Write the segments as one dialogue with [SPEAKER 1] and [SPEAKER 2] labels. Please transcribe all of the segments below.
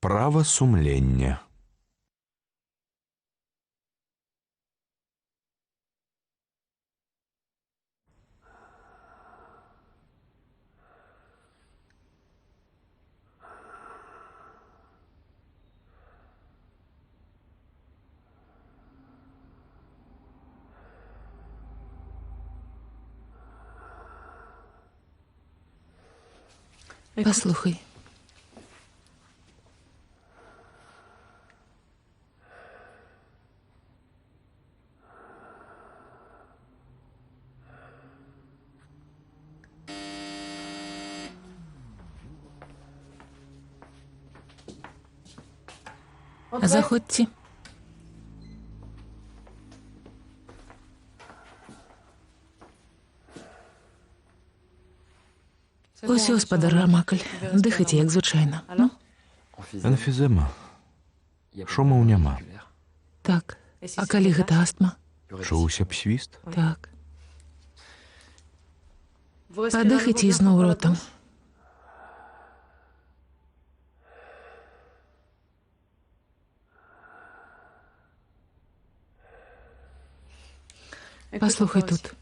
[SPEAKER 1] Справа сумлення.
[SPEAKER 2] Послухай. Заходьте. Ось господар Рамакль. Дихайте, як звичайно. Ну,
[SPEAKER 1] Емфізема. Шумаў няма.
[SPEAKER 2] так. А калі гэта астма?
[SPEAKER 1] Чуўся б свіст?
[SPEAKER 2] Так. Падыхайце ізноў ротам. Паслухай тут.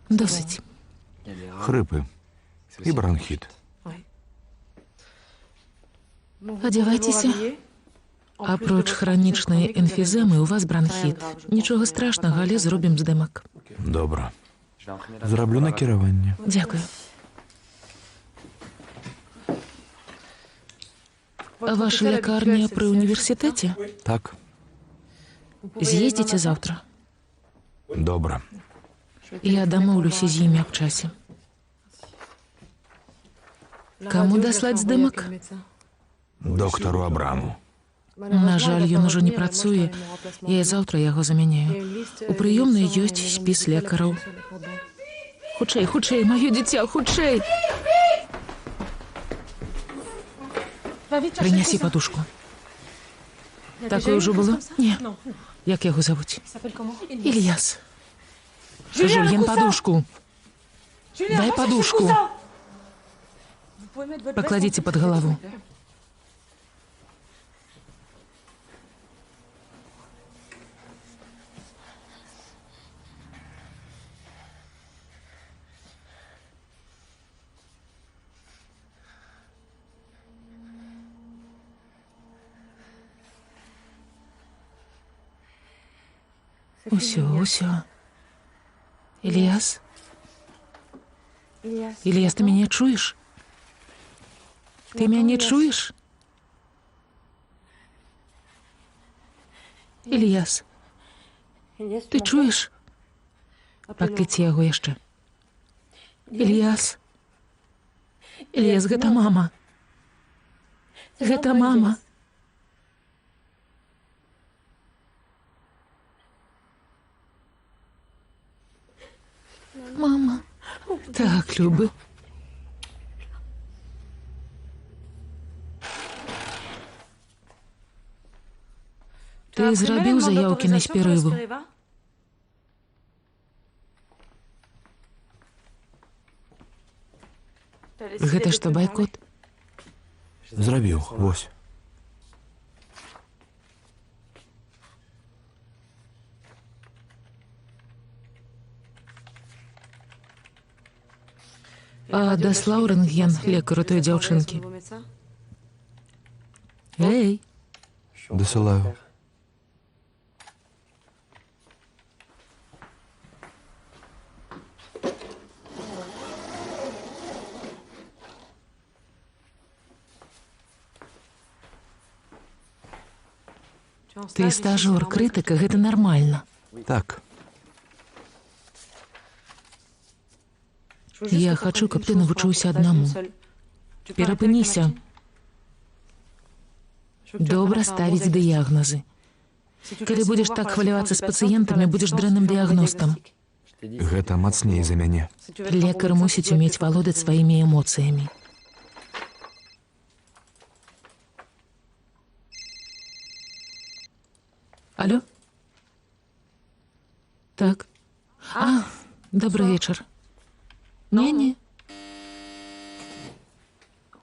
[SPEAKER 2] Досыць.
[SPEAKER 1] Хрыпы. І бронхіт.
[SPEAKER 2] Адзявайцеся. Апроч хранічнай эмфіземы у вас бронхіт. Нічога страшнага, але зробім здымак.
[SPEAKER 1] Добра. Зраблю накіраванне.
[SPEAKER 2] Дзякую. А ваша лякарня пры універсітэце?
[SPEAKER 1] Так.
[SPEAKER 2] З'ездзіце заўтра.
[SPEAKER 1] Добра.
[SPEAKER 2] Я дамоўлюся з імі аб часе. Каму даслаць здымак?
[SPEAKER 1] Доктару Абраму.
[SPEAKER 2] На жаль, ён ужо не працуе. Я заўтра яго замяняю. У прыёмнай ёсць спіс лекараў. Хутчэй, хутчэй, маё дзіця, хутчэй! Прынясі падушку. Такое ўжо было? Не. Як яго завуць? Ільяс. Жульен, подушку. Дай подушку. Покладите под голову. Усё. Ильяс? Ильяс, ты меня чуешь? Ты меня чуешь? Ильяс, ты чуешь? Пакліці яго яшчэ. Ильяс. Ильяс, гэта мама. Гэта мама. Мама. Так, Любы. Ты зрабіў заяўкі на спірыву? Гэта што, байкот?
[SPEAKER 1] Зрабіў, вось.
[SPEAKER 2] А даслаў рэнтген лекару той дзяўчынкі? Эй!
[SPEAKER 1] Дасылаю.
[SPEAKER 2] Ты стажёр, крытыка, гэта нармальна.
[SPEAKER 1] Так.
[SPEAKER 2] Я хачу, каб ты навучыўся аднаму. Перапыніся. Добра ставіць дыягназы. Калі будзеш так хвалявацца з пацыентамі, будзеш дрэнным дыягностам.
[SPEAKER 1] Гэта мацней за мяне.
[SPEAKER 2] Лекар мусіць умець валодаць сваімі эмоцыямі. Алло? Так. Добрый вечер. Не.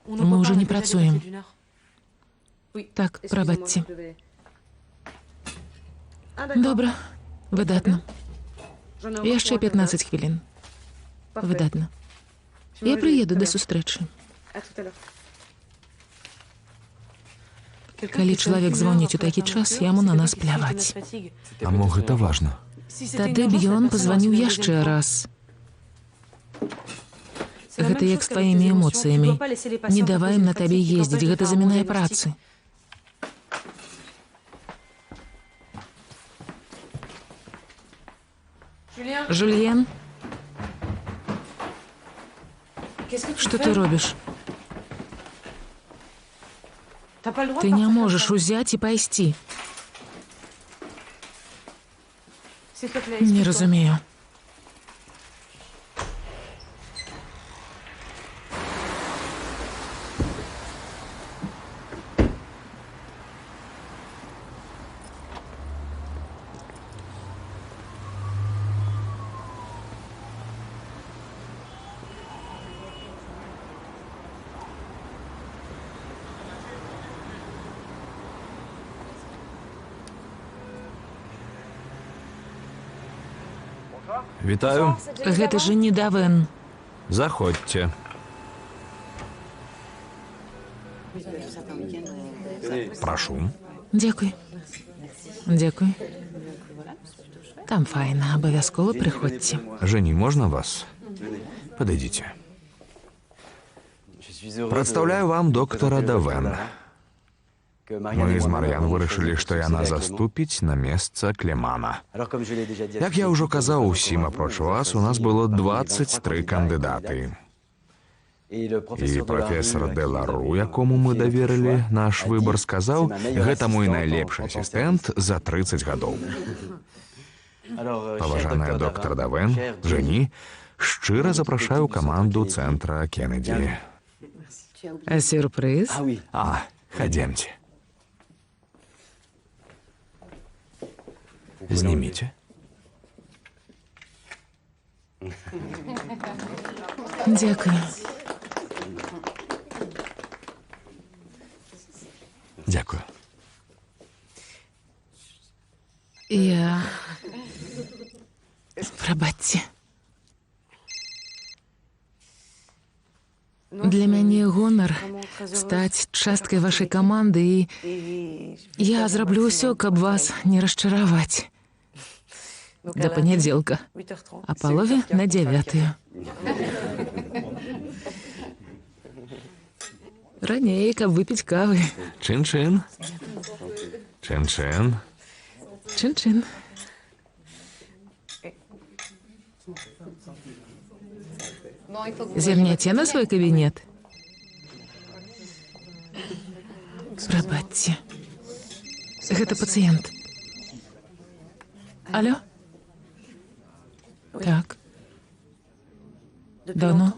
[SPEAKER 2] Мы уже не працуем. Так, пробачте. Добре. Видатно. Ще 15 хвилин. Видатно. Я приеду до зустрічі. Калі чалавек звоніць у такі час, яму на нас пляваць.
[SPEAKER 1] А мо гэта важна?
[SPEAKER 2] Тады б ён пазваніў яшчэ раз. Гэта як з тваімі эмоцыямі. Не давай ім на табе ездзіць, гэта замінае працы. Жульен? Што ты робіш? Ты не можаш узяць і пайсці. Не разумею.
[SPEAKER 1] Вітаю.
[SPEAKER 2] Гэта ж не Давен.
[SPEAKER 1] Заходзьце. Прашу.
[SPEAKER 2] Дзякуй. Дзякуй. Там файна, абавязкова прыходзьце.
[SPEAKER 1] Жені, можна вас? Падыдзіце. Прадстаўляю вам доктара Давен. Мы з Мар'ян вырашылі, што яна заступіць на месца Клемана. Як я ўжо казаў усім апроч вас, у нас было 23 кандыдаты. І прафесор Делару, якому мы даверылі наш выбар, сказаў, гэта мой найлепшы асістэнт за 30 гадоў. Паважаная доктар Давен, Жені, шчыра запрашаю каманду цэнтра Кеннеді.
[SPEAKER 2] А сюрпрыз?
[SPEAKER 1] Хадземце. Зніміце.
[SPEAKER 2] Дзякуй.
[SPEAKER 1] Дзякую.
[SPEAKER 2] Я... Прабачце. Для мяне гонар стаць часткай вашай каманды, і я зраблю ўсё, каб вас не расчараваць. До панядзелка, а палове на 9. Раней, каб выпіць кавы.
[SPEAKER 1] Чин-чин. Чин-чин.
[SPEAKER 2] Чин-чин. Зірняце на свой кабінет. Прабачце. Гэта пацыент. Алло? Так. Даўно?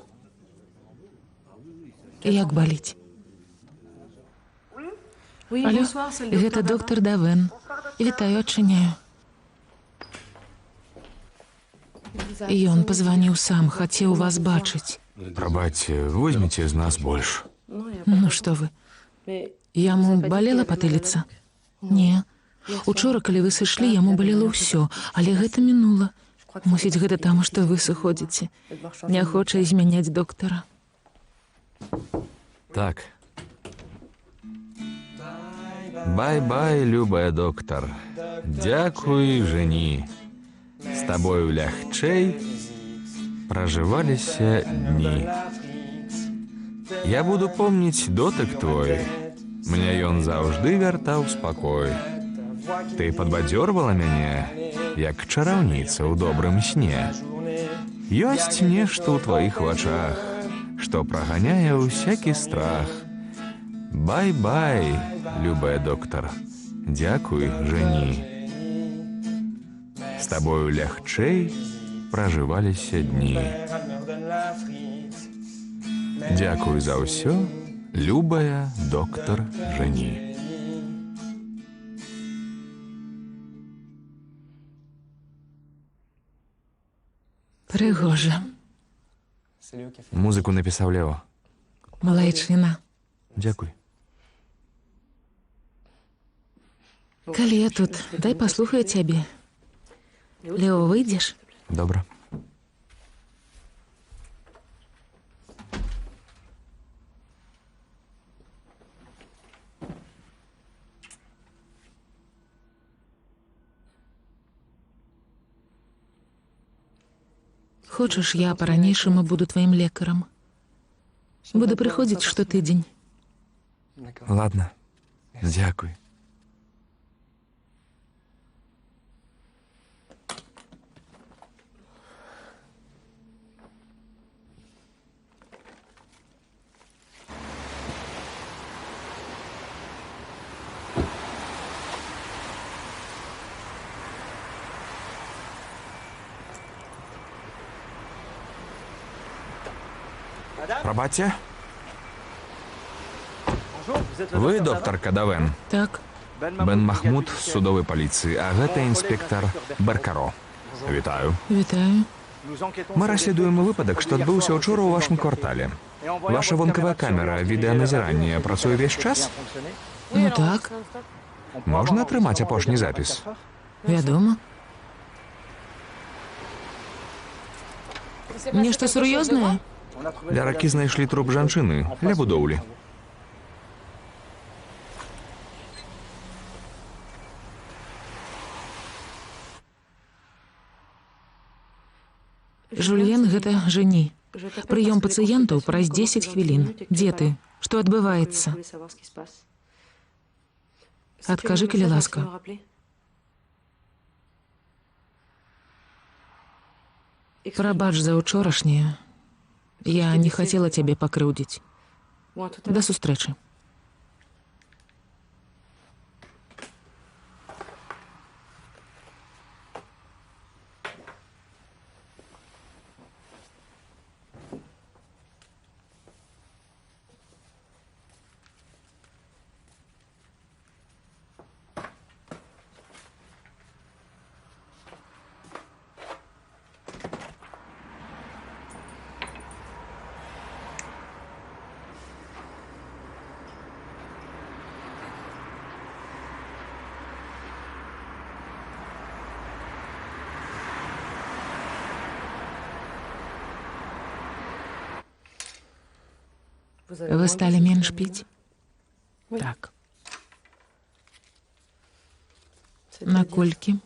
[SPEAKER 2] Як баліць? Алло, гэта доктар Давен. Вітаю, адчыняю. Ён пазваніў сам, хацеў вас бачыць.
[SPEAKER 1] Прабачце, возьміце з нас больш.
[SPEAKER 2] Ну што вы? Яму балела патыліца? Не. Учора, калі вы сышлі, яму балела ўсё, але гэта мінула. Мусіць, гэта таму, што вы сыходзіце. Не хоча змяняць доктара.
[SPEAKER 1] Так. Бай-бай, любая доктар. Дзякуй, Жені. З табою лягчэй пражываліся дні. Я буду помніць дотык твой. Мне ён заўжды вяртаў спакой. Ты падбадзёрвала мяне, як чараўніца ў добрым сне. Ёсць нешта ў тваіх вачах, што праганяе ўсякі страх. Бай-бай, любая доктар. Дзякуй, Жені. З табою лягчэй пражываліся дні. Дзякуй за ўсё, любая доктар Жені.
[SPEAKER 2] Пригожа.
[SPEAKER 1] Музику написав Лео.
[SPEAKER 2] Малайчына.
[SPEAKER 1] Дякую.
[SPEAKER 2] Калі я тут, дай паслухаю цябе. Лео, выйдзеш?
[SPEAKER 1] Добре.
[SPEAKER 2] Хочаш, я па-ранейшаму буду тваім лекарам. Буду прыходзіць штотыдзень.
[SPEAKER 1] Ладно. Дякую. Пробачте. Ви доктор Давен.
[SPEAKER 2] Так,
[SPEAKER 1] Бен Махмуд з судової поліції, а гэта інспектор Беркаро. Вітаю.
[SPEAKER 2] вітаю.
[SPEAKER 1] Мы расследуем выпадак, што адбыўся учора ў вашым квартале. Ваша вонкавая камера відэаназірання працуе ўвесь час?
[SPEAKER 2] Ну так,
[SPEAKER 1] Можна атрымаць апошні запіс?
[SPEAKER 2] вядома. Нешта сур'ёзнае?
[SPEAKER 1] Ля ракі знайшлі труп жанчыны ля будоўлі.
[SPEAKER 2] Жульен гэта жені. Прыём пацыентаў праз 10 хвілін. Дзе ты? Што адбываецца? Адкажы, калі ласка. Прабач за ўчорашняе. Я не хацела цябе пакрыўдзіць. Да сустрэчы. Вы сталі менш піць? Так. Наколькі?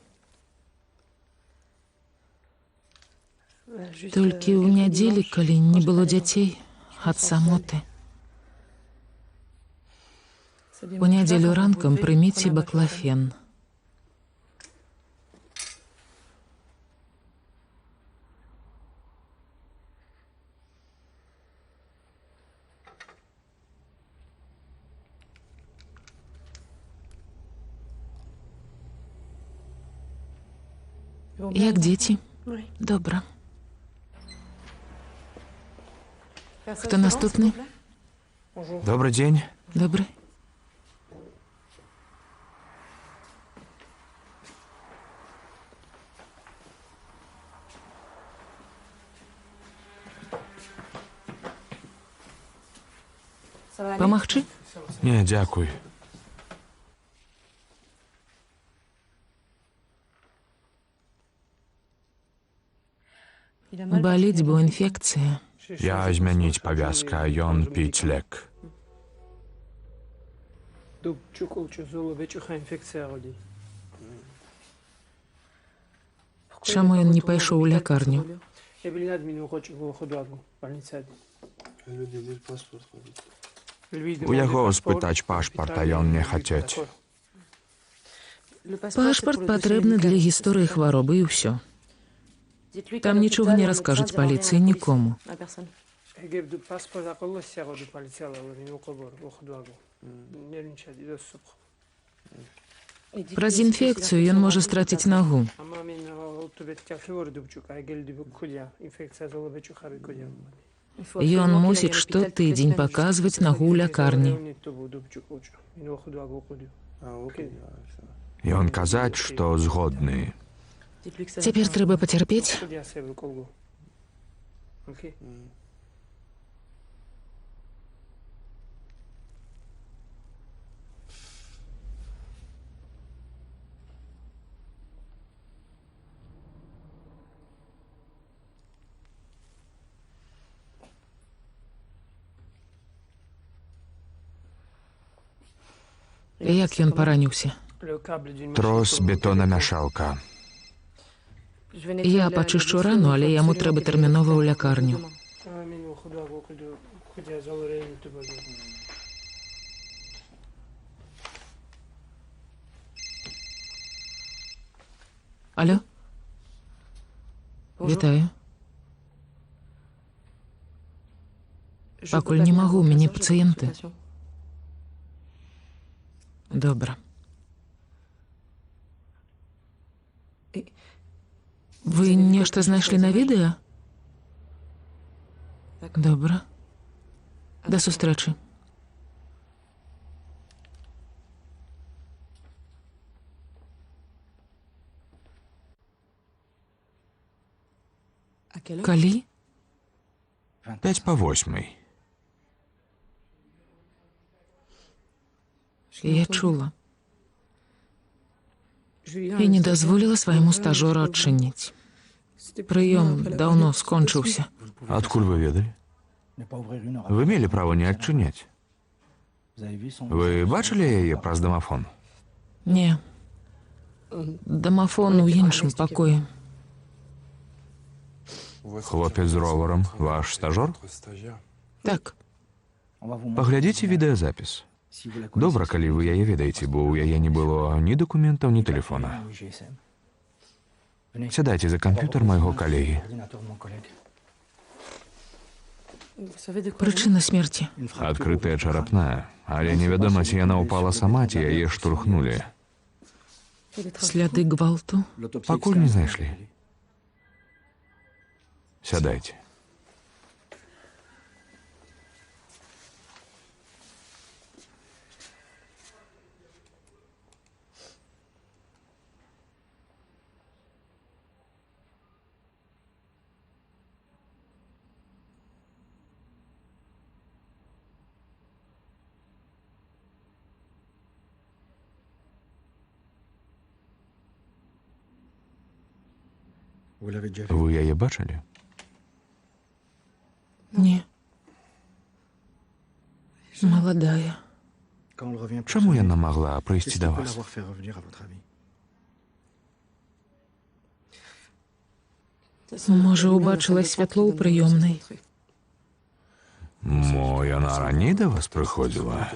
[SPEAKER 2] Толькі ў нядзелі, калі не было дзяцей, ад самоты. У нядзелю ранкам прыміце баклафен. Як дзеці? Добра. Хто наступны?
[SPEAKER 1] Добрый дзень.
[SPEAKER 2] Добры. Памагчы?
[SPEAKER 1] Не, дзякуй.
[SPEAKER 2] Баліць, бо інфекцыя.
[SPEAKER 1] Я змяніць павязка, ён піць лек.
[SPEAKER 2] Чаму ён не пайшоў у лякарню?
[SPEAKER 1] У яго спытаць пашпарт, а ён не хацець.
[SPEAKER 2] Пашпарт патрэбны для гісторыі хваробы і ўсё. Там нічога не раскажуць паліцыі нікому. Праз інфекцыю ён можа страціць нагу. Ён мусіць штотыдзень паказваць нагу ў лякарні.
[SPEAKER 1] Ён казаць, што згодны.
[SPEAKER 2] Цяпер трэба пацярпець? Як ён параніўся?
[SPEAKER 1] Трос бетонамяшалка.
[SPEAKER 2] Я пачышчу рану, але яму трэба тэрмінова ў лякарню. Алло? Вітаю. Пакуль не магу, у мяне пацыенты. Добра. Вы нешта знайшлі на відэа? Добра. Да сустрэчы. Калі?
[SPEAKER 1] 7:55.
[SPEAKER 2] Я чула. І не дазволіла свайму стажору адчыніць. Прыём даўно скончыўся.
[SPEAKER 1] Адкуль вы ведалі? Вы мелі права не адчыняць. Вы бачылі яе праз дамафон?
[SPEAKER 2] Не. Дамафон у іншым пакоі.
[SPEAKER 1] Хлопец з роварам, ваш стажор?
[SPEAKER 2] Так.
[SPEAKER 1] Паглядзіце відэазапіс. Добра, калі вы яе ведаеце, бо ў яе не было ні дакументаў, ні тэлефона. Сядайце за камп'ютар майго калегі.
[SPEAKER 2] Прычына смерці.
[SPEAKER 1] Адкрытая чарапная, але невядома, ці яна ўпала сама, ці яе штурхнулі.
[SPEAKER 2] Сляды гвалту.
[SPEAKER 1] Пакуль не знайшлі. Сядайце. Вы яе бачылі?
[SPEAKER 2] Не. Маладая.
[SPEAKER 1] Чаму яна магла прыйсці да вас?
[SPEAKER 2] Можа, убачыла святло ў прыёмнай.
[SPEAKER 1] Мо, яна раней да вас прыходзіла?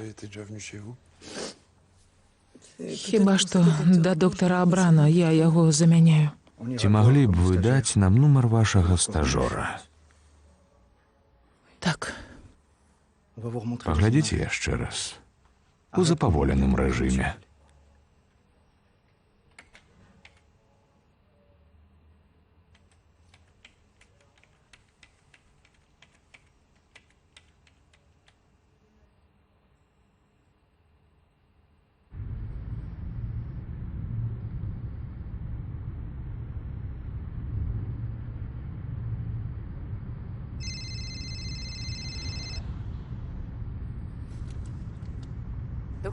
[SPEAKER 2] Хіба што да доктара Абрана, я яго замяняю.
[SPEAKER 1] Ці маглі б вы даць нам нумар вашага стажора?
[SPEAKER 2] Так.
[SPEAKER 1] Паглядзіце яшчэ раз. У запаволеным рэжыме.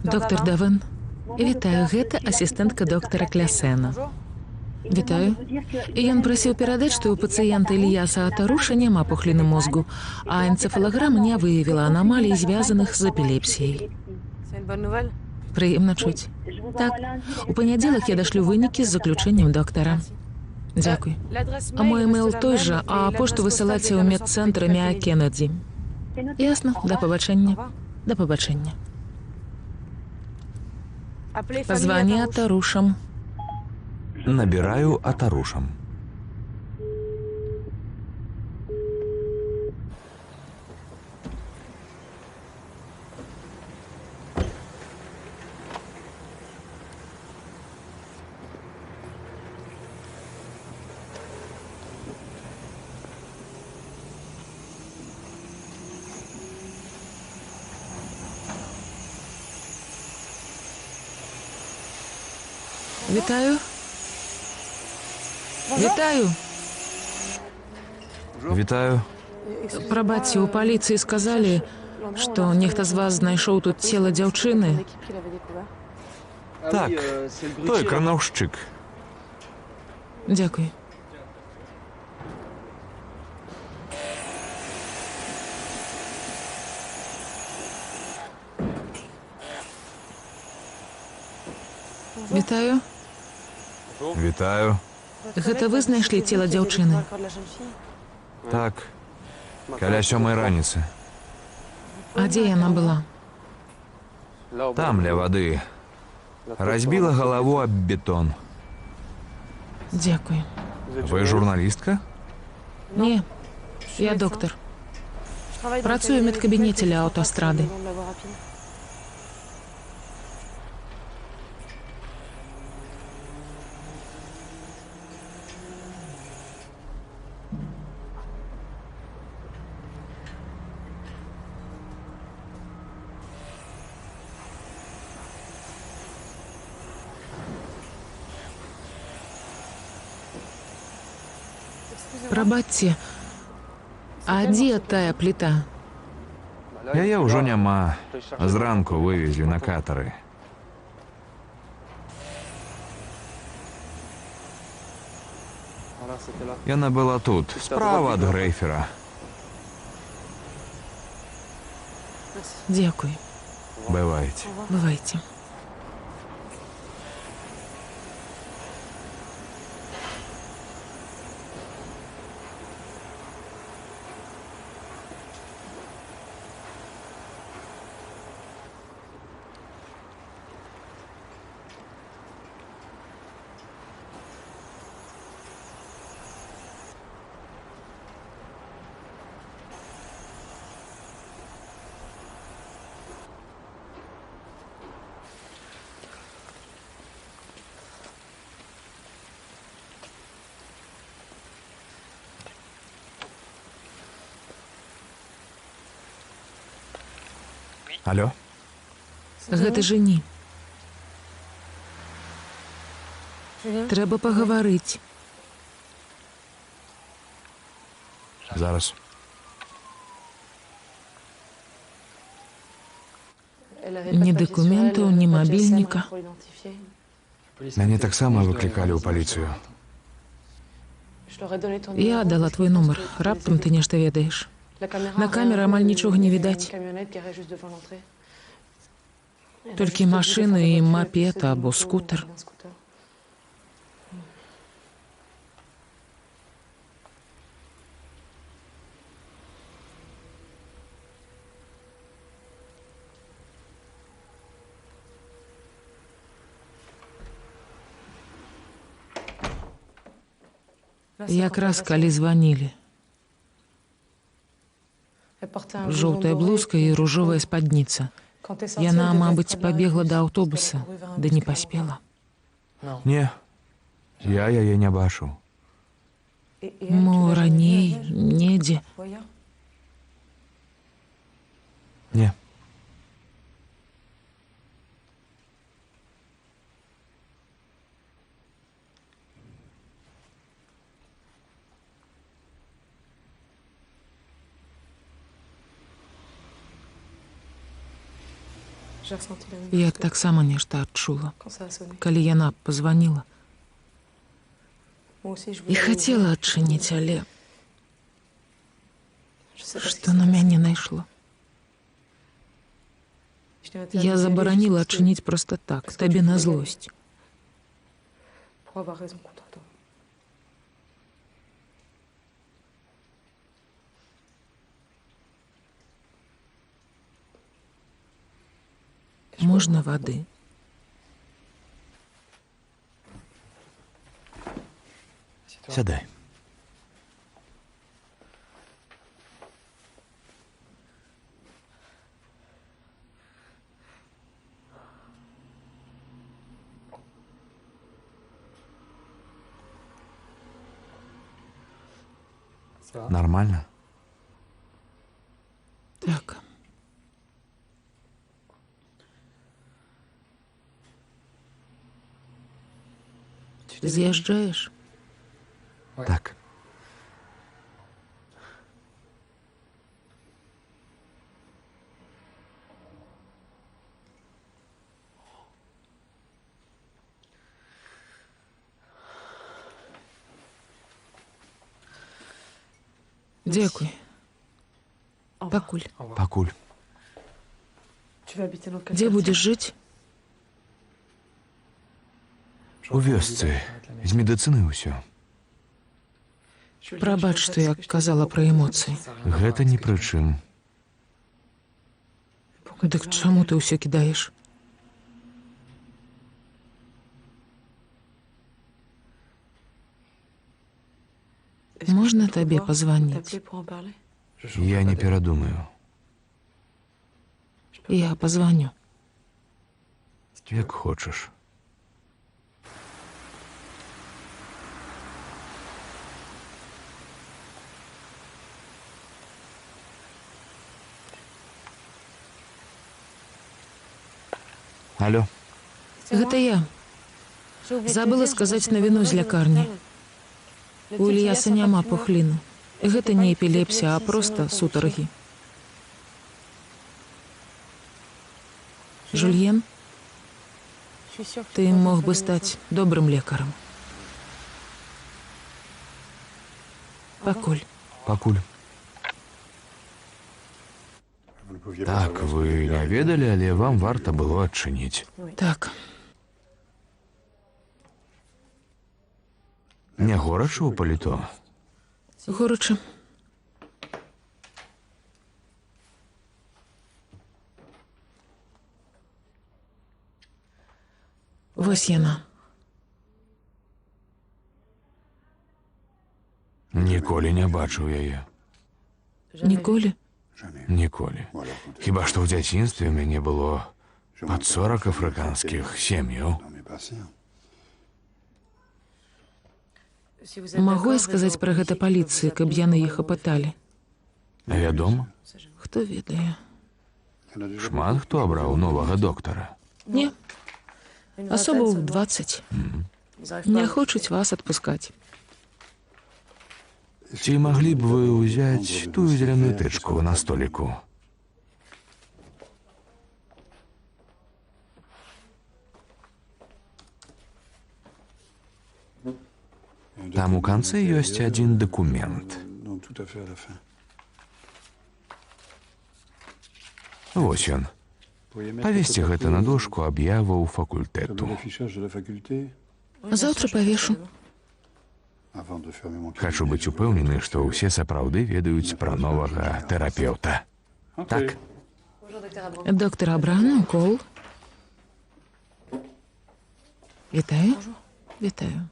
[SPEAKER 2] Доктор Давен. Вітаю, гэта асістэнтка доктара Клясена. Вітаю. Ён прасіў перадаць, што ў пацыента Ільяса Атаруша няма пухліны мозгу, а энцефалаграма не выявіла анамалій, звязаных з эпілепсіяй. Прыемна чуць. Так, у панядзелак я дашлю вынікі з заключэннем доктара. Дзякуй. А мой email той жа, а пошту высылаце ў медцэнтр імя Кеннеді. Ясна, да пабачэння. Да пабачэння. Позвони Атарушам.
[SPEAKER 1] Набираю Атарушам.
[SPEAKER 2] Вітаю. Вітаю.
[SPEAKER 1] Вітаю.
[SPEAKER 2] Прабачце, у паліцыі сказалі, што нехта з вас знайшоў тут цела дзяўчыны.
[SPEAKER 1] Так, той кранаўшчык.
[SPEAKER 2] Дзякуй. Вітаю.
[SPEAKER 1] Вітаю.
[SPEAKER 2] Гэта вы знайшлі цела дзяўчыны?
[SPEAKER 1] Так, каля 7 раніцы.
[SPEAKER 2] А дзе яна была?
[SPEAKER 1] Там, ля вады. Разбіла галаву аб бетон.
[SPEAKER 2] Дзякуй.
[SPEAKER 1] Вы журналістка?
[SPEAKER 2] Не, я доктар. Працую ў медкабінеце ля аўтастрады. Прабачце, а дзе тая пліта?
[SPEAKER 1] Яе ўжо няма. Зранку вывезлі на катары. Яна была тут, справа ад грэйфера.
[SPEAKER 2] Дзякуй.
[SPEAKER 1] Бывайце.
[SPEAKER 2] Бывайце.
[SPEAKER 1] Алло?
[SPEAKER 2] Гэта жені. Трэба пагаварыць.
[SPEAKER 1] Зараз.
[SPEAKER 2] Ні дакументаў, ні мабільніка.
[SPEAKER 1] Мяне таксама выклікалі ў паліцыю.
[SPEAKER 2] Я дала твой нумар. Раптам ты нешта ведаеш. На камеры амаль нічога не відаць. Толькі машыны і мапед або скутер. Якраз калі званілі. Жоўтая блузка і ружовая спадніца. Яна, мабыць, пабегла да аўтобуса, ды не паспела.
[SPEAKER 1] Не, я яе не бачыў.
[SPEAKER 2] Мо раней, недзе.
[SPEAKER 1] Не.
[SPEAKER 2] Я таксама нешта адчула, калі яна пазваніла. І хацела адчыніць, але што на мяне найшло. Я забараніла адчыніць проста так, табе на злосць. Можна вады?
[SPEAKER 1] Сядай. Нормально?
[SPEAKER 2] Так. З'язджаеш?
[SPEAKER 1] Так.
[SPEAKER 2] Дзякуй. Пакуль.
[SPEAKER 1] Пакуль.
[SPEAKER 2] Дзе будзеш жыць?
[SPEAKER 1] У вёсцы. З медыцыны ўсё.
[SPEAKER 2] Прабач, што я казала пра эмоцыі.
[SPEAKER 1] Гэта ні пры чым.
[SPEAKER 2] Дык чаму ты ўсё кідаеш? Можна табе пазваніць?
[SPEAKER 1] Я не перадумаю.
[SPEAKER 2] Я пазваню.
[SPEAKER 1] Як хочаш. Алло.
[SPEAKER 2] Гэта я. Забыла сказаць навіну з лякарні. У Ільяса няма пухліны. Гэта не эпілепсія, а проста сутаргі. Жульен, ты мог бы стаць добрым лекарам. Пакуль.
[SPEAKER 1] Пакуль. Так, вы не ведалі, але вам варта было адчыніць.
[SPEAKER 2] Так,
[SPEAKER 1] Не горача ў паліто?
[SPEAKER 2] горача. Вось яна.
[SPEAKER 1] Ніколі не бачыў яе.
[SPEAKER 2] Ніколі?
[SPEAKER 1] Ніколі. Хіба што ў дзяцінстве ў мяне было пад 40 афрыканскіх сем'яў.
[SPEAKER 2] Магу я сказаць пра гэта паліцыі, каб яны іх апыталі?
[SPEAKER 1] Вядома,
[SPEAKER 2] Хто ведае?
[SPEAKER 1] шмат хто абраў новага доктара.
[SPEAKER 2] Не. Асоба ў 20. Не хочуць вас адпускаць.
[SPEAKER 1] Ці маглі б вы ўзяць тую зеленую тычку на століку? Там у канцы ёсць адзін дакумент. Вось ён. Павесці гэта на дошку аб'яваў факультэту.
[SPEAKER 2] Заўтра павешу.
[SPEAKER 1] Хачу быць упэўнены, што ўсе сапраўды ведаюць пра новага тэрапеўта. Так?
[SPEAKER 2] Доктор Абран, укол. Вітаю. Вітаю.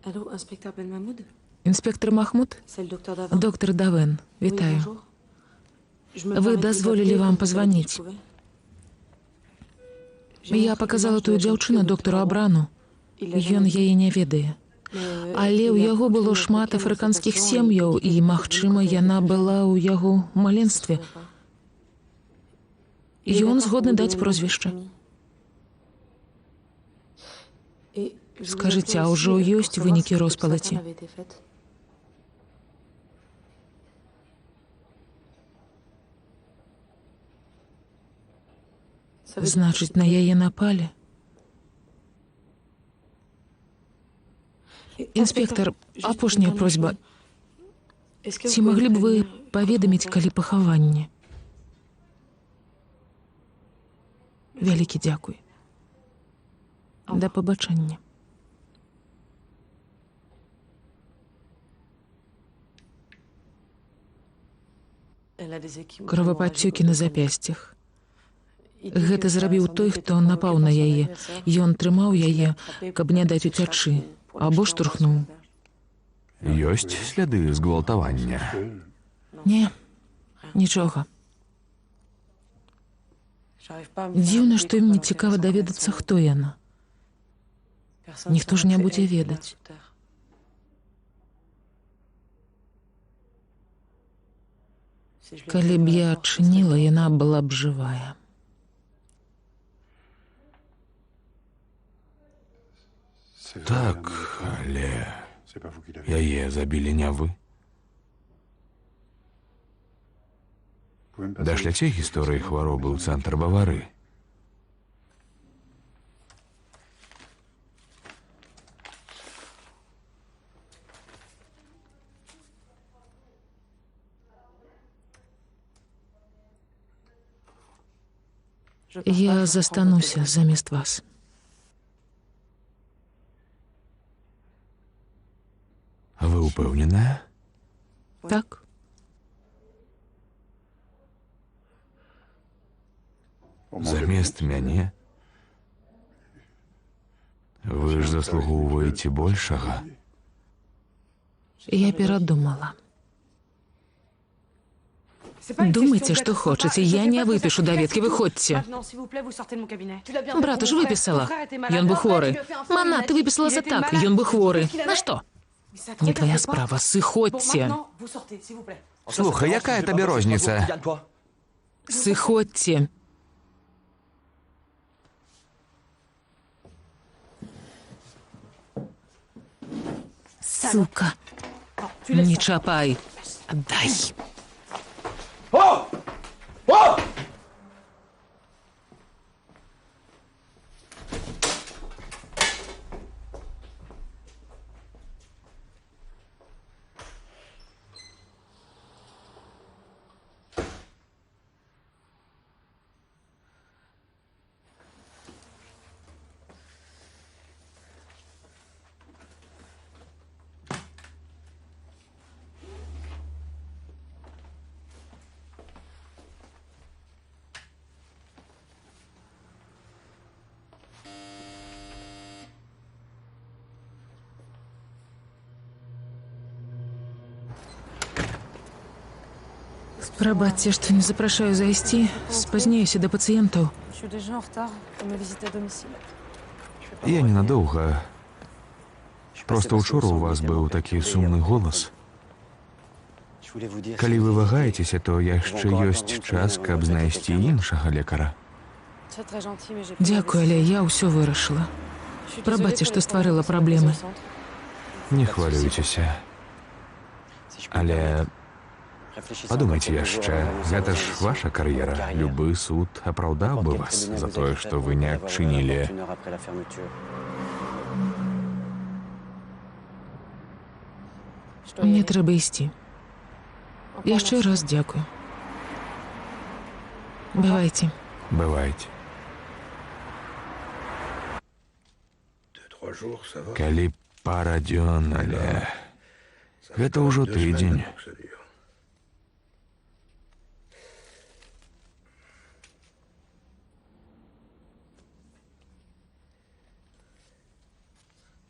[SPEAKER 3] Allô, inspecteur Ben Mahmoud?
[SPEAKER 2] Інспектор Махмуд?
[SPEAKER 3] C'est le docteur Davin.
[SPEAKER 2] Доктор Давен,
[SPEAKER 3] Oui,
[SPEAKER 2] вітаю.
[SPEAKER 3] bonjour. Je me
[SPEAKER 2] Вы
[SPEAKER 3] permets de vous
[SPEAKER 2] дазволілі
[SPEAKER 3] appeler
[SPEAKER 2] вам
[SPEAKER 3] pour
[SPEAKER 2] пазваніць.
[SPEAKER 3] vous
[SPEAKER 2] Я паказала тую дзяўчыну доктору Абрану. Ён яе не ведае. Але ў яго было шмат афрыканскіх сем'яў, і, магчыма, яна была ў яго маленстве. Ён згодны даць прозвішча. Скажыце, а ўжо ёсць вынікі роспалаці? Значыць, на яе напалі. Інспектор, апошняя просьба. Ці маглі б вы паведаміць, калі пахаванне? Вялікі дзякуй. Да пабачання. Кровападцёкі на запясцях. Гэта зрабіў той, хто напаў на яе. Ён трымаў яе, каб не даць уцячы, або штурхнуў.
[SPEAKER 1] Ёсць сляды згвалтавання.
[SPEAKER 2] Не, нічога. Дзіўна, што ім не цікава даведацца, хто яна. Ніхто ж не будзе ведаць. Калі б я адчыніла, яна была б жывая.
[SPEAKER 1] Так, але яе забілі не вы. Дашляце гісторыі хваробы ў цэнтр Бавары.
[SPEAKER 2] Я застануся замість вас.
[SPEAKER 1] Ви упевнена?
[SPEAKER 2] Так?
[SPEAKER 1] Замест мяне? Вы ж заслугоўваеце большага.
[SPEAKER 2] Я перадумала. Думайте, что хочете. Я не выпишу доведки. Выходьте. Брат уж выписала. Ён бы хворы. Мана, ты выписала за так. Ён бы хворы. На что? Не твоя справа. Сыходьте.
[SPEAKER 1] Слухай, якая табе розніца?
[SPEAKER 2] Сыходьте. Сука. Не чапай. Отдай. Прабачце, што не запрашаю зайсці. Спазняюся да пацыентаў.
[SPEAKER 1] Я ненадоўга. Просто учора у вас быў такі сумны голас. Калі вы вагаецеся, то яшчэ ёсць час, каб знайсці іншага лекара.
[SPEAKER 2] Дзякуй, але я ўсё вырашыла. Прабачце, што стварыла праблемы.
[SPEAKER 1] Не хвалюйцеся. Але падумайце яшчэ, гэта ж ваша кар'ера. Любы суд апраўдаў бы вас за тое, што вы не адчынілі.
[SPEAKER 2] Мне трэба ісці. Яшчэ раз дзякую. Бывайце.
[SPEAKER 1] Бывайце. Калі пара дзён, але гэта ўжо тыдзень.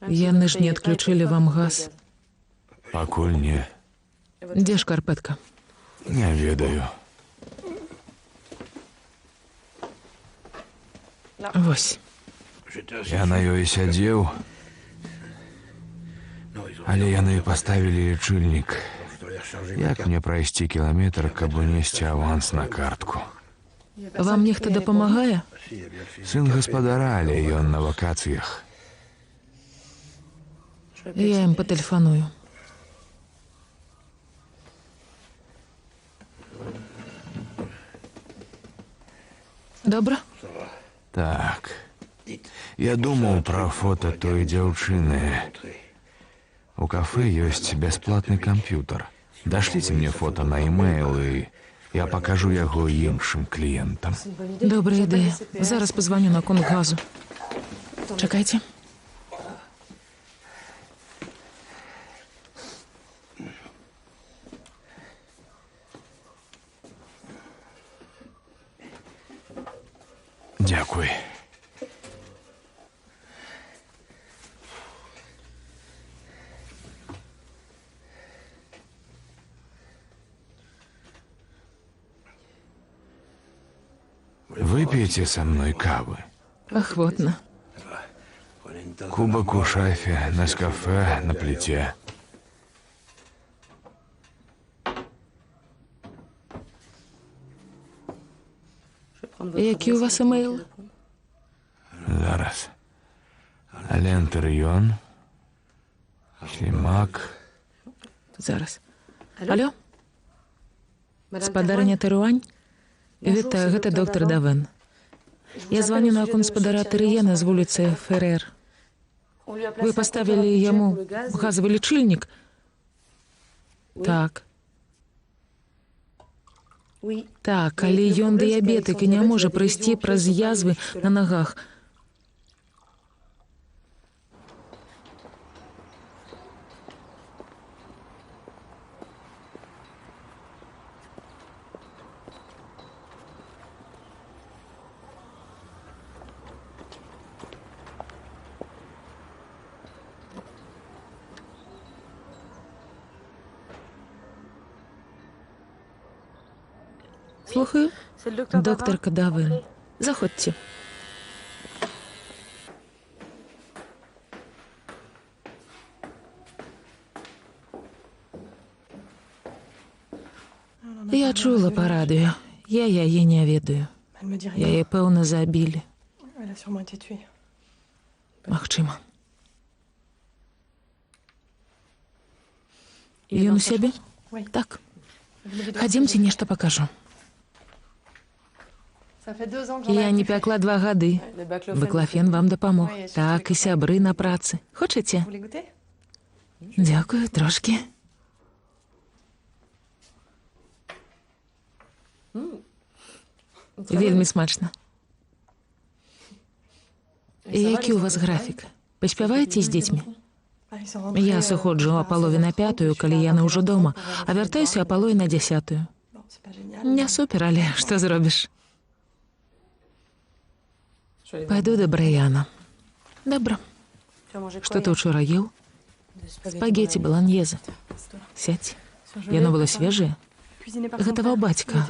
[SPEAKER 2] Яны ж не адключылі вам газ.
[SPEAKER 1] Пакуль не.
[SPEAKER 2] Дзе шкарпэтка?
[SPEAKER 1] Не ведаю.
[SPEAKER 2] Вось.
[SPEAKER 1] Я на ёй сядзеў, але яны паставілі лічыльнік. Як мне прайсці кіламетр, каб унесці аванс на картку?
[SPEAKER 2] Вам нехта дапамагае?
[SPEAKER 1] Сын гаспадара, але ён на вакацыях.
[SPEAKER 2] Я ім патэлефаную. Добра?
[SPEAKER 1] Так. Я думаў пра фота той дзяўчыны. У кафе ёсць бясплатны камп'ютар. Дашліце мне фота на e-mail, і я пакажу яго іншым кліентам.
[SPEAKER 2] Добрая ідэя. Зараз пазваню на конт газу. Чакайце.
[SPEAKER 1] Дзякуй. Выпейте со мной кавы.
[SPEAKER 2] Ахвотна.
[SPEAKER 1] Кубок у шафе, Нескафе на плите.
[SPEAKER 2] Які у вас емейл?
[SPEAKER 1] Зараз. Алентерйон. Слімак.
[SPEAKER 2] Зараз. Алло? Спадарня Тэруань? Вітаю, гэта доктор Давен. Я звоню на акон спадара Тэрыена з вуліцы Ферэр. Вы паставілі яму газавы лічыльнік? Так. Так, але ён дыябетык і не можа прыйсці праз язвы на нагах. Слухаю. Доктор Кадавен. Заходьте. Я чула па радыё. Я яе не ведаю. Яе, пэўна, забілі. Магчыма. Ён у сябе? Так. Хадзімце, нешта пакажу. Я не пякла 2 гады. Баклафен вам дапамог. Так, і сябры на працы. Хочаце? Дзякую, трошкі. Вельмі смачна. І які ў вас графік? Паспяваеце з дзецьмі? Я сыходжу а палове на 5, калі яны ўжо дома, а вяртаюся а палове на 10. Не супер, але што зробіш? Пайду да Брайана. Добра. Што ты учора еў? Спагеці баланьезе. Сядь. Яно было свежае? Гатаваў бацька.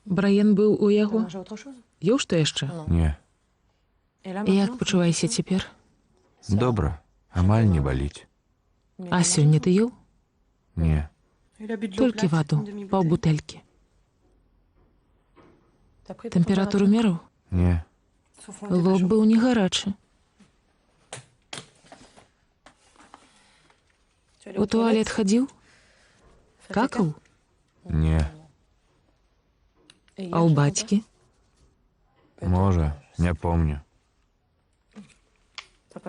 [SPEAKER 2] Брайан быў у яго? Еў што яшчэ?
[SPEAKER 1] Не.
[SPEAKER 2] Як пачуваешся цяпер?
[SPEAKER 1] Добра. Амаль не баліць.
[SPEAKER 2] А сёння ты еў?
[SPEAKER 1] Не.
[SPEAKER 2] Толькі ваду, паўбутэлькі. Тэмпературу мераў?
[SPEAKER 1] Не.
[SPEAKER 2] Лоб быў не гарачы. У туалет хадзіў? Какаў?
[SPEAKER 1] Не.
[SPEAKER 2] А ў бацькі?
[SPEAKER 1] Можа, не помню.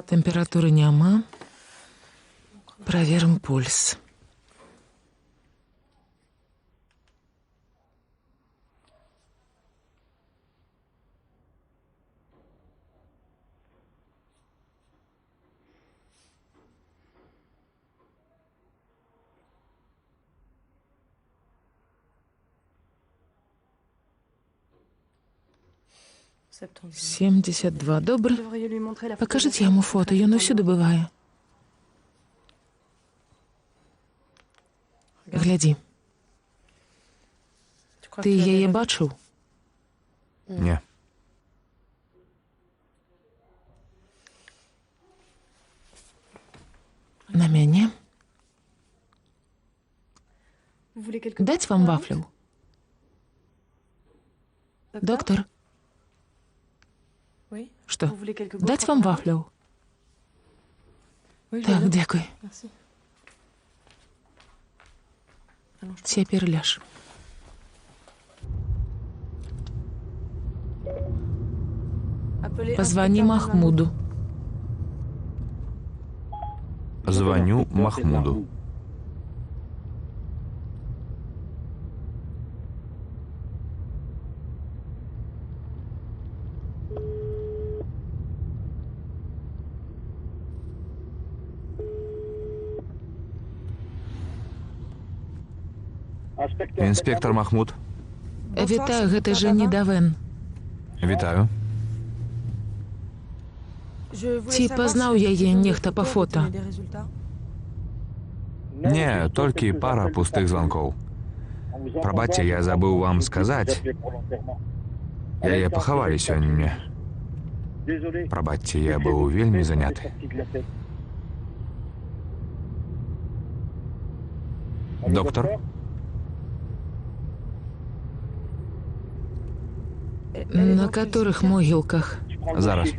[SPEAKER 2] Тэмпературы няма. Праверым пульс. — 72. Добра. Пакажыце яму фота, ён усюды бывае. Глядзі. Ты яе бачыў?
[SPEAKER 1] Не.
[SPEAKER 2] На мяне? Даць вам вафляў? Доктор? Што? Даць вам вафляў? Так, дзякуй. Цяпер ляж. Позвони Махмуду.
[SPEAKER 1] Звоню Махмуду. Інспектор Махмуд.
[SPEAKER 2] Вітаю, гэта Жэнні Давен.
[SPEAKER 1] Вітаю.
[SPEAKER 2] Ці пазнаў яе нехта па фота?
[SPEAKER 1] Не, толькі пара пустых званкоў. Прабачце, я забыў вам сказаць. Яе пахавалі сёння. Прабачце, я быў вельмі заняты. Доктор?
[SPEAKER 2] На которых могілках?
[SPEAKER 1] Зараз.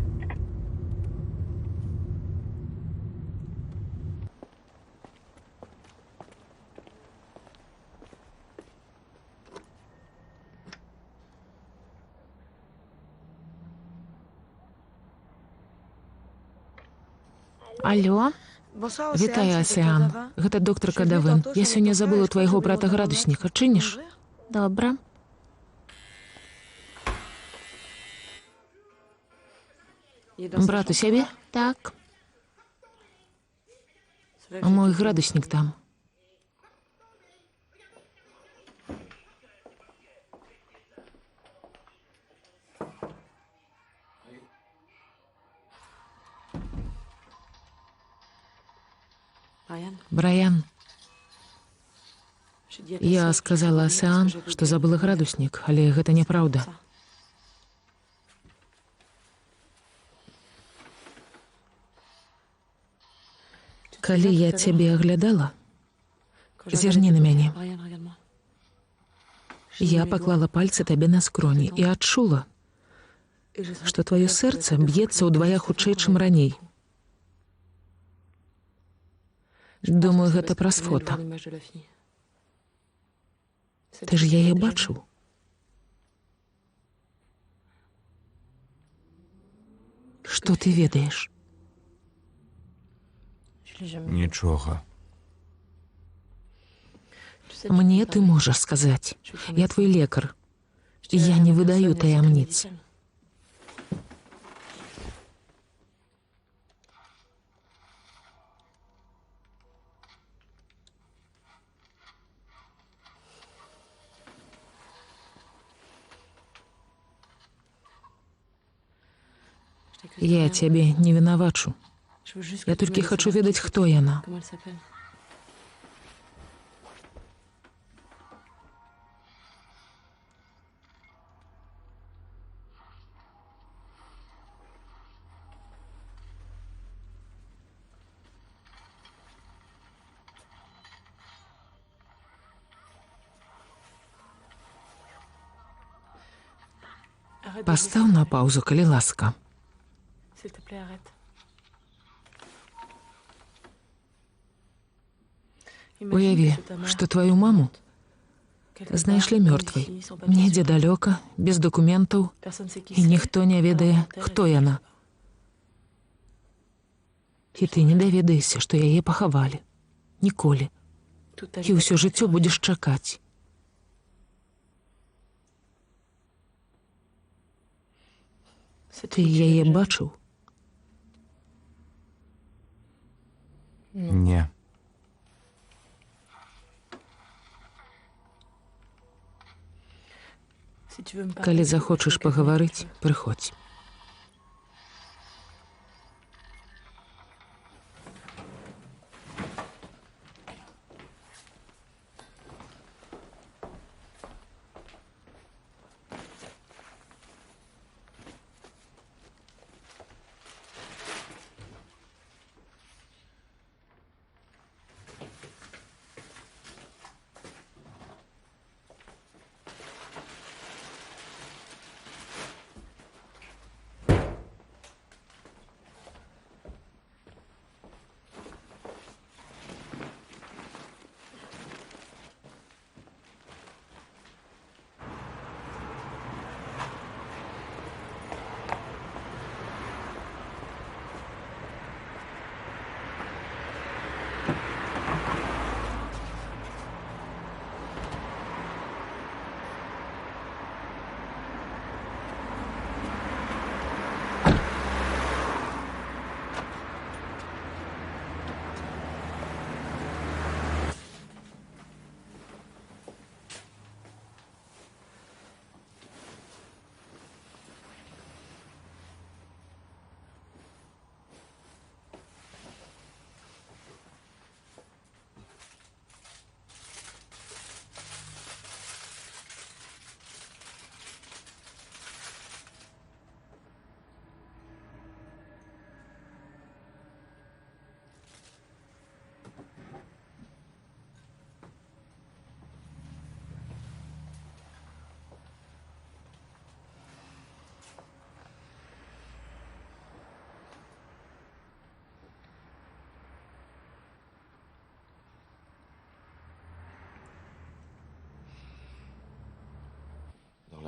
[SPEAKER 2] Алло? Вітаю, Асіан. Гэта доктор Кадавен. Я сёння забыла твайго брата градусніка. Чыніш? Добра. Брат у сябе? Так. Мой градусник там. Брайан, я сказала Асеан, што забыла градусник, але гэта няпраўда. Калі я цябе аглядала, зірні на мяне. Я паклала пальцы табе на скроні і адчула, што тваё сэрца б'ецца ўдвая хутчэй, чым раней. Думаю, гэта праз фота. Ты ж яе бачыў? Што ты ведаеш?
[SPEAKER 1] Нічога.
[SPEAKER 2] Мне ты можаш сказаць. Я твой лекар. Я не выдаю таямніц. Я цябе не вінавачу. Я толькі хачу ведаць, хто яна. Пастаў на паўзу, калі ласка. Уяві, што тваю маму знайшлі мёртвай, недзе далёка, без дакументаў, і ніхто не ведае, хто яна. І ты не даведаешся, што яе пахавалі. Ніколі. І ўсё жыццё будзеш чакаць. Ты яе бачыў?
[SPEAKER 1] Не.
[SPEAKER 2] Калі захочаш пагаварыць, прыходзь.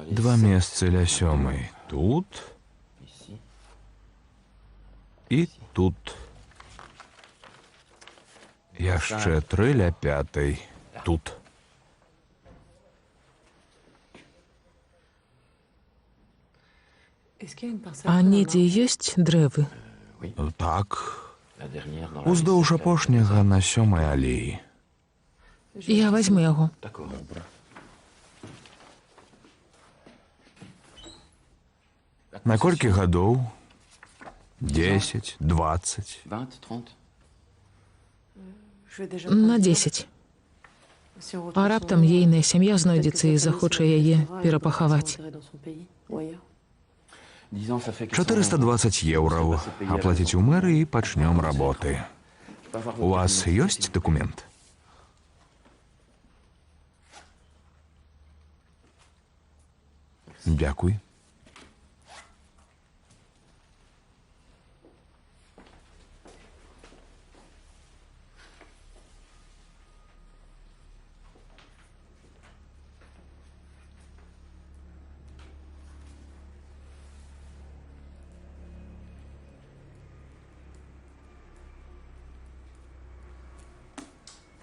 [SPEAKER 1] Два месцы ля сёмай. Тут і тут. Яшчэ 3 ля 5. Тут.
[SPEAKER 2] А недзе ёсць дрэвы?
[SPEAKER 1] Так, уздоўж апошняга на 7-й алеі.
[SPEAKER 2] Я возьму яго.
[SPEAKER 1] На колькі гадоў? 10, 20.
[SPEAKER 2] На 10. А раптам ейная сям'я знойдзецца і захоча яе перапахаваць.
[SPEAKER 1] 420 еўраў. Аплаціць у мэры і пачнём работы. У вас ёсць дакумент? Дякуй.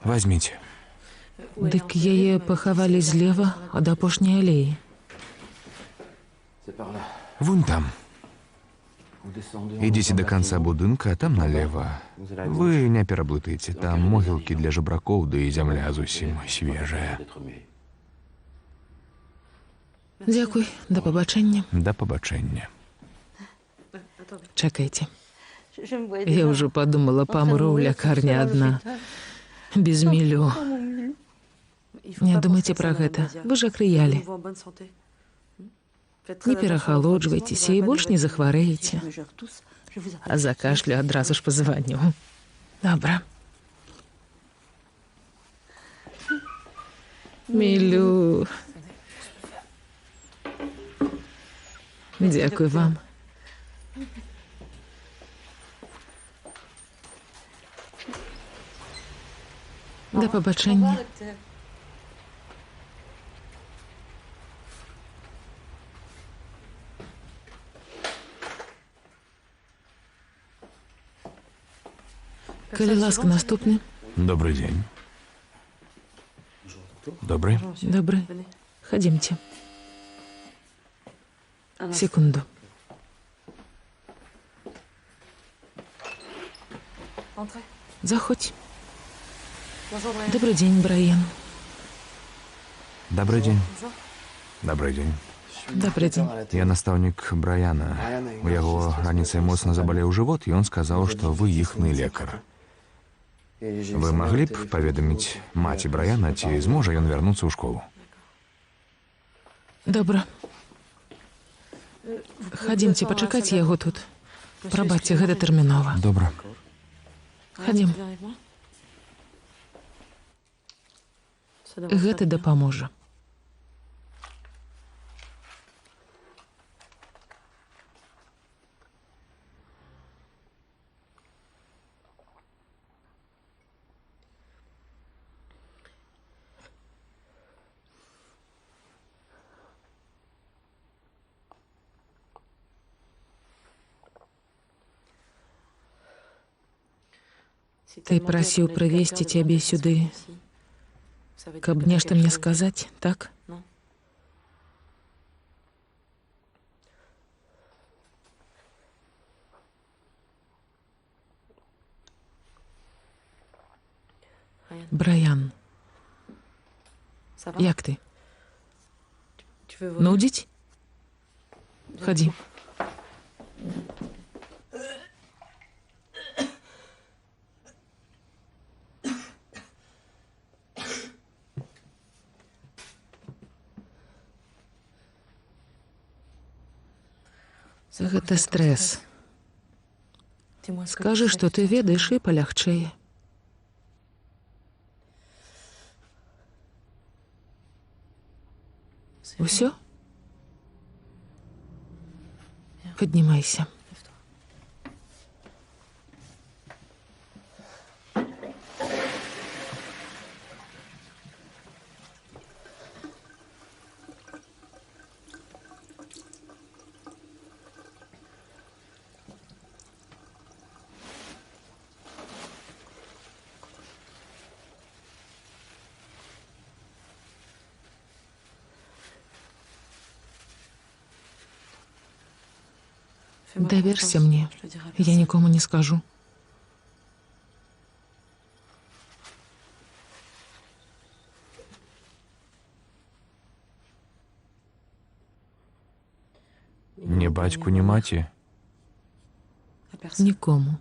[SPEAKER 1] Возьмите.
[SPEAKER 2] Дык яе пахавалі злева ад апошняй алеі.
[SPEAKER 1] Вон там. Идите до конца будынка, а там налево. Вы не пераблытайце, там могілкі для жабракоў, ды і зямля зусім свежая.
[SPEAKER 2] Дзякуй, да пабачэння.
[SPEAKER 1] Да пабачэння.
[SPEAKER 2] Чакайце. Я ўжо падумала, памру ў лякарні адна. Без мілю. Не думайце пра гэта. Вы ж акрыялі. Не перахалоджвайцеся і больш не захварэеце. А за кашлю адразу ж пазваню. Добра. Мілю. Дзякуй вам. Да пабачэння. Калі ласка, наступны.
[SPEAKER 1] Добрый день. Добрый.
[SPEAKER 2] Добры. Хадзімце. Секунду. Заходь. Добрый день, Брайан.
[SPEAKER 1] Добрый день. Добрый день.
[SPEAKER 2] Добрый день.
[SPEAKER 1] Я настаўнік Брайана. У яго раніцай моцна забалеў жывот, і ён сказаў, што вы іхны лекар. Вы маглі б паведаміць маці Брайана, ці зможа ён вярнуцца ў школу?
[SPEAKER 2] Добра. Хадзімце пачакаць яго тут. Прабачце, гэта тэрмінова.
[SPEAKER 1] Добра.
[SPEAKER 2] Хадзім. Гэта дапаможа. Ты прасіў прывесці цябе сюды, каб нешта мне сказаць, так? Брайан, як ты? Нудзіць? Хадзі. Гэта стрэс. Скажы, што ты ведаеш, і палягчэе. Усё? Паднімайся. Даверся мне. Я нікому не скажу.
[SPEAKER 1] Ні бацьку, ні маці.
[SPEAKER 2] Нікому.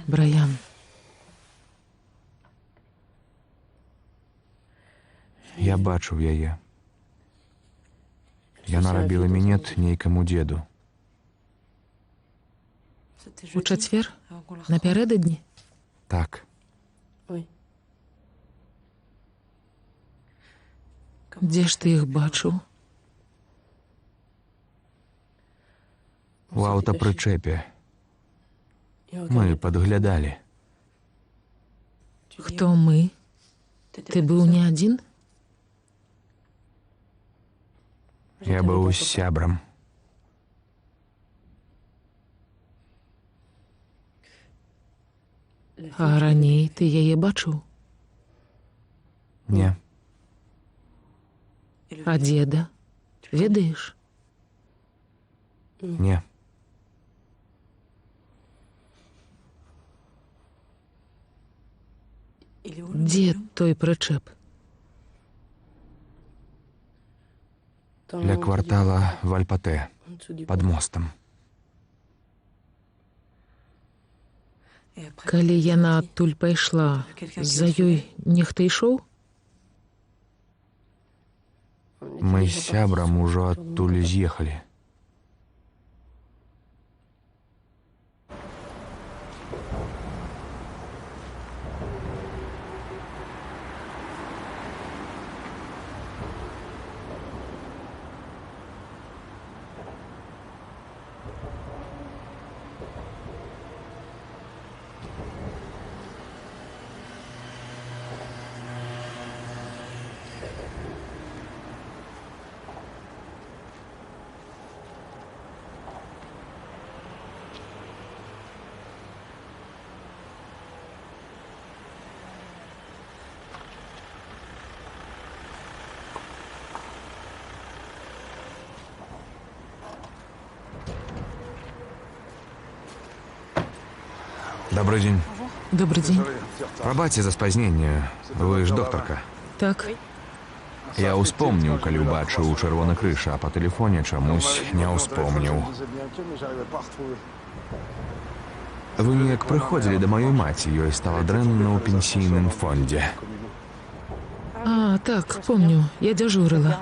[SPEAKER 2] Брайан,
[SPEAKER 1] Я бачыў яе. Яна рабіла мінет нейкаму дзеду.
[SPEAKER 2] у чацвер? Напярэдадні?
[SPEAKER 1] Так,
[SPEAKER 2] Дзе ж ты іх бачыў?
[SPEAKER 1] у аўтапрычэпе. Мы падглядалі.
[SPEAKER 2] Хто мы? Ты быў не адзін?
[SPEAKER 1] Я быў з сябрам.
[SPEAKER 2] А раней ты яе бачыў?
[SPEAKER 1] Не,
[SPEAKER 2] А дзеда? Ведаеш?
[SPEAKER 1] не.
[SPEAKER 2] Дзе той прычэп?
[SPEAKER 1] Ля квартала Вальпатэ, пад мостам.
[SPEAKER 2] Калі яна адтуль пайшла, за ёй нехта ішоў?
[SPEAKER 1] Мы з сябрам ужо адтуль з'ехалі. Добрый дзень.
[SPEAKER 2] Добры дзень.
[SPEAKER 1] Прабачце за спазненне. Вы ж доктарка.
[SPEAKER 2] Так,
[SPEAKER 1] Я ўспомніў, калі ўбачыў чырвоны крыж, а па тэлефоне чамусь не ўспомніў. Вы неяк прыходзілі да маёй маці, ёй стала дрэнна ў пенсійным фондзе.
[SPEAKER 2] а, так, помню, я дзяжурыла.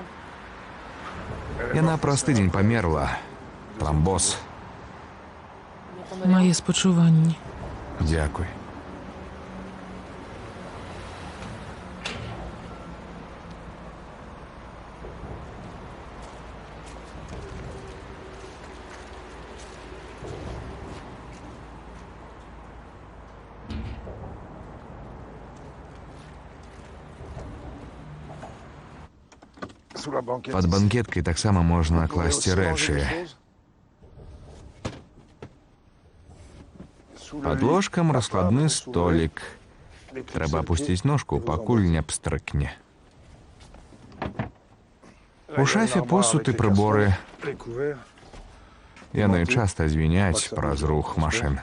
[SPEAKER 1] Яна праз тыдзень памерла. Трамбоз.
[SPEAKER 2] Мае спачуванні.
[SPEAKER 1] Дзякуй. Пад банкеткай таксама можна класці рэчы. Пад ложкам раскладны столік. Трэба апусціць ножку, пакуль не абстрыкне. У шафе посуд і прыборы. Яны часта звіняць праз рух машын.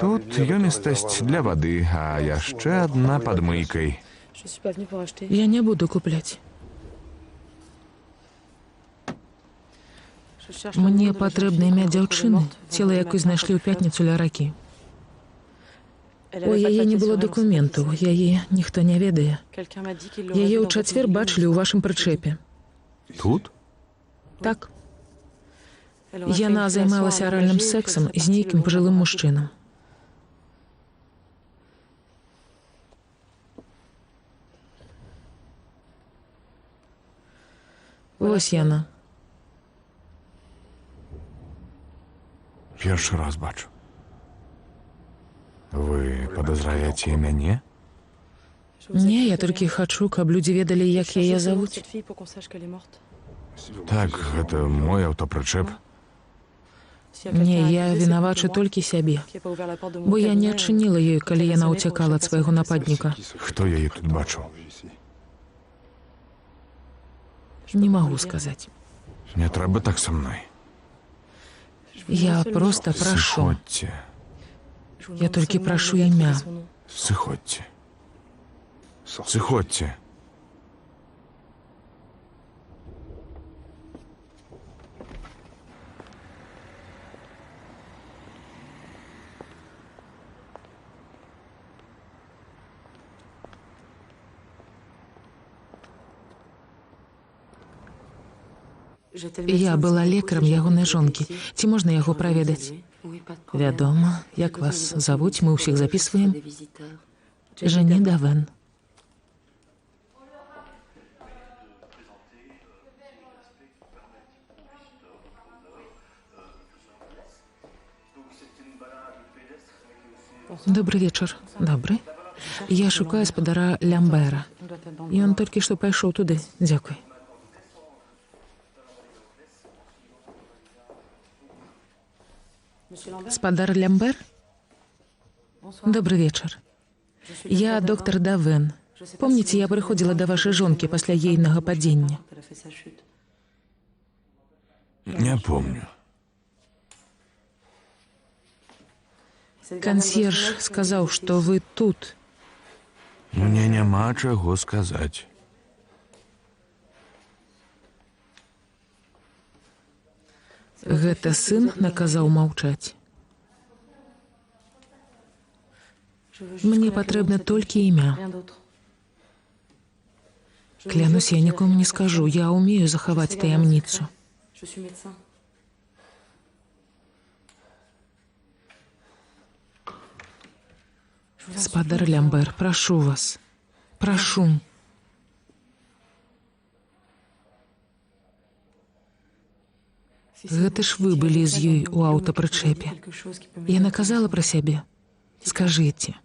[SPEAKER 1] Тут ёмістасць для вады, а яшчэ адна пад мыйкай.
[SPEAKER 2] Я не буду купляць. Мне патрэбна імя дзяўчыны, цела якой знайшлі ў пятніцу ля ракі. У яе не было дакументаў, яе ніхто не ведае. Яе ў чацвер бачылі ў вашым прычэпе.
[SPEAKER 1] Тут?
[SPEAKER 2] Так. Яна займалася аральным сексам з нейкім пажылым мужчынам. Вось яна.
[SPEAKER 1] Першы раз бачу. Вы падазраеце мяне?
[SPEAKER 2] Не, я толькі хачу, каб людзі ведалі, як яе завуць.
[SPEAKER 1] Так, гэта мой аўтапрычэп.
[SPEAKER 2] Не, я вінавачу толькі сябе. Бо я не адчыніла ёй, калі яна ўцякала ад свайго нападніка.
[SPEAKER 1] Хто яе тут бачыў?
[SPEAKER 2] Не могу сказать.
[SPEAKER 1] Не трэба так са мной.
[SPEAKER 2] Я просто прошу.
[SPEAKER 1] Сыходзьце,
[SPEAKER 2] Я только прошу имя.
[SPEAKER 1] сыходзьце. Сыходзьце.
[SPEAKER 2] Я была лекарам ягонай жонкі. Ці можна яго праведаць? Вядома, як вас завуць, мы ўсіх записываем. Жені Давен. Добрый вечар. Добры. Я шукаю спадара Лямбера. Ён толькі што пайшоў туды. Дзякуй. Спадар Лямбер? Добрый вечар. Я доктор Давен. Помніце, я прыходзіла да вашай жонкі пасля ейнага падзення?
[SPEAKER 1] Не помню.
[SPEAKER 2] Кансьерж сказаў, што вы тут.
[SPEAKER 1] Мне няма чаго сказаць.
[SPEAKER 2] Гэта сын наказаў маўчаць. Мне патрэбна толькі імя. Клянусь, я нікому не скажу. Я ўмею захаваць таямніцу. Спадар Лямбер, прашу вас. Прашу. Гэта ж вы былі з ёй у аўтапрычэпе. Яна казала пра сябе. Скажыце.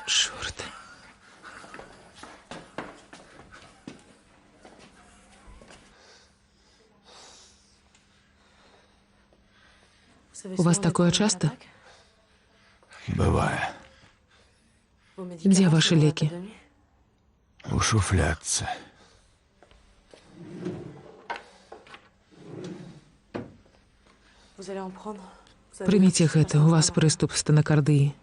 [SPEAKER 2] Чорт. У вас такое часто?
[SPEAKER 1] Бывае.
[SPEAKER 2] Дзе вашы лекі?
[SPEAKER 1] У шуфлядцы.
[SPEAKER 2] Прыміце гэта, у вас прыступ стэнакардыі.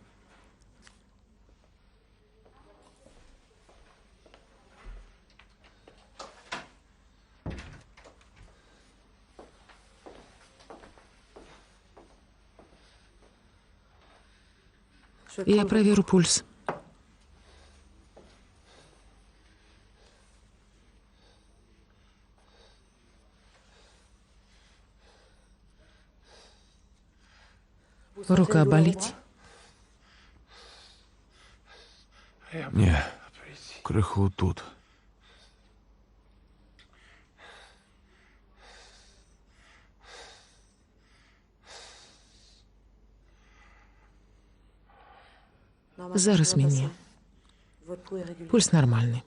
[SPEAKER 2] Я праверу пульс. Рука баліць?
[SPEAKER 1] Не, крыху тут.
[SPEAKER 2] Зараз мяне. Пульс нармальны.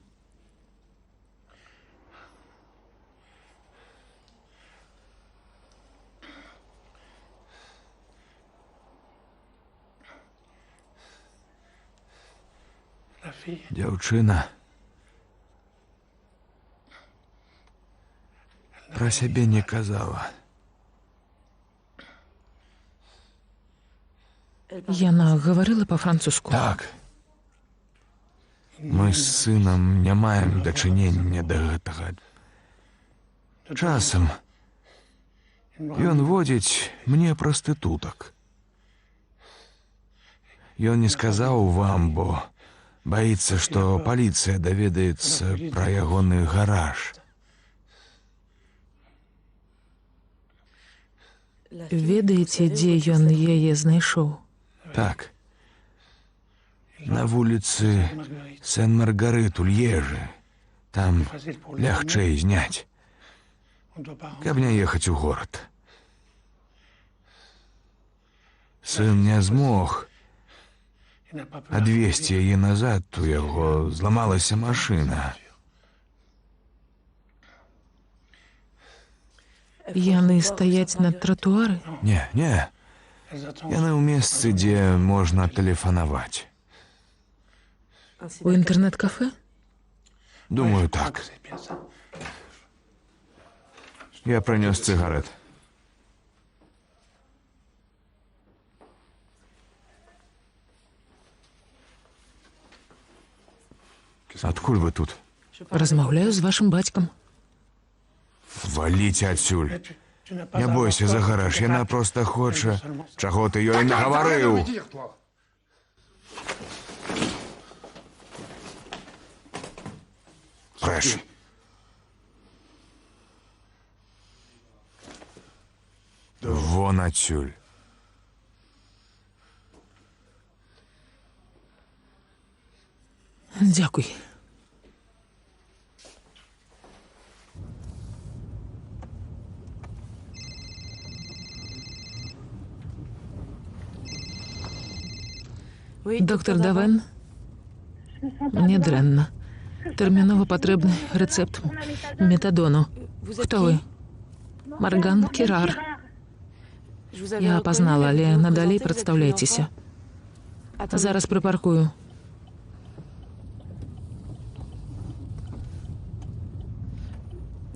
[SPEAKER 1] Дзяўчына пра сябе не казала.
[SPEAKER 2] Яна гаварыла па-французску.
[SPEAKER 1] Так. Мы з сынам не маем дачынення да гэтага. Часам ён водзіць мне прастытутак. Ён не сказаў вам, бо баіцца, што паліцыя даведаецца пра ягоны гараж.
[SPEAKER 2] Ведаеце, дзе ён яе знайшоў?
[SPEAKER 1] Так. На вуліцы Сен-Маргарыт у Льежы. Там лягчэй зняць, каб не ехаць у горад. Сын не змог адвезці яе назад, у яго зламалася машына.
[SPEAKER 2] Яны стаяць на тратуары?
[SPEAKER 1] Не, не. Яны ў месцы, дзе можна тэлефанаваць.
[SPEAKER 2] У інтэрнэт-кафе?
[SPEAKER 1] Думаю, так. Я принес цыгарет. Адкуль вы тут?
[SPEAKER 2] Размаўляю з вашым бацькам.
[SPEAKER 1] Валіце адсюль. Не бойся, Захараш, яна проста хоча. Чаго ты ёй нагаварыў? Прэш. Вон адсюль.
[SPEAKER 2] Дзякуй. Доктор Давен, мне дрэнна. Тэрмінова патрэбны рэцэпт метадону. Хто вы? Марган Керар. Я апазнала, але надалей прадстаўляйцеся. Зараз прыпаркую.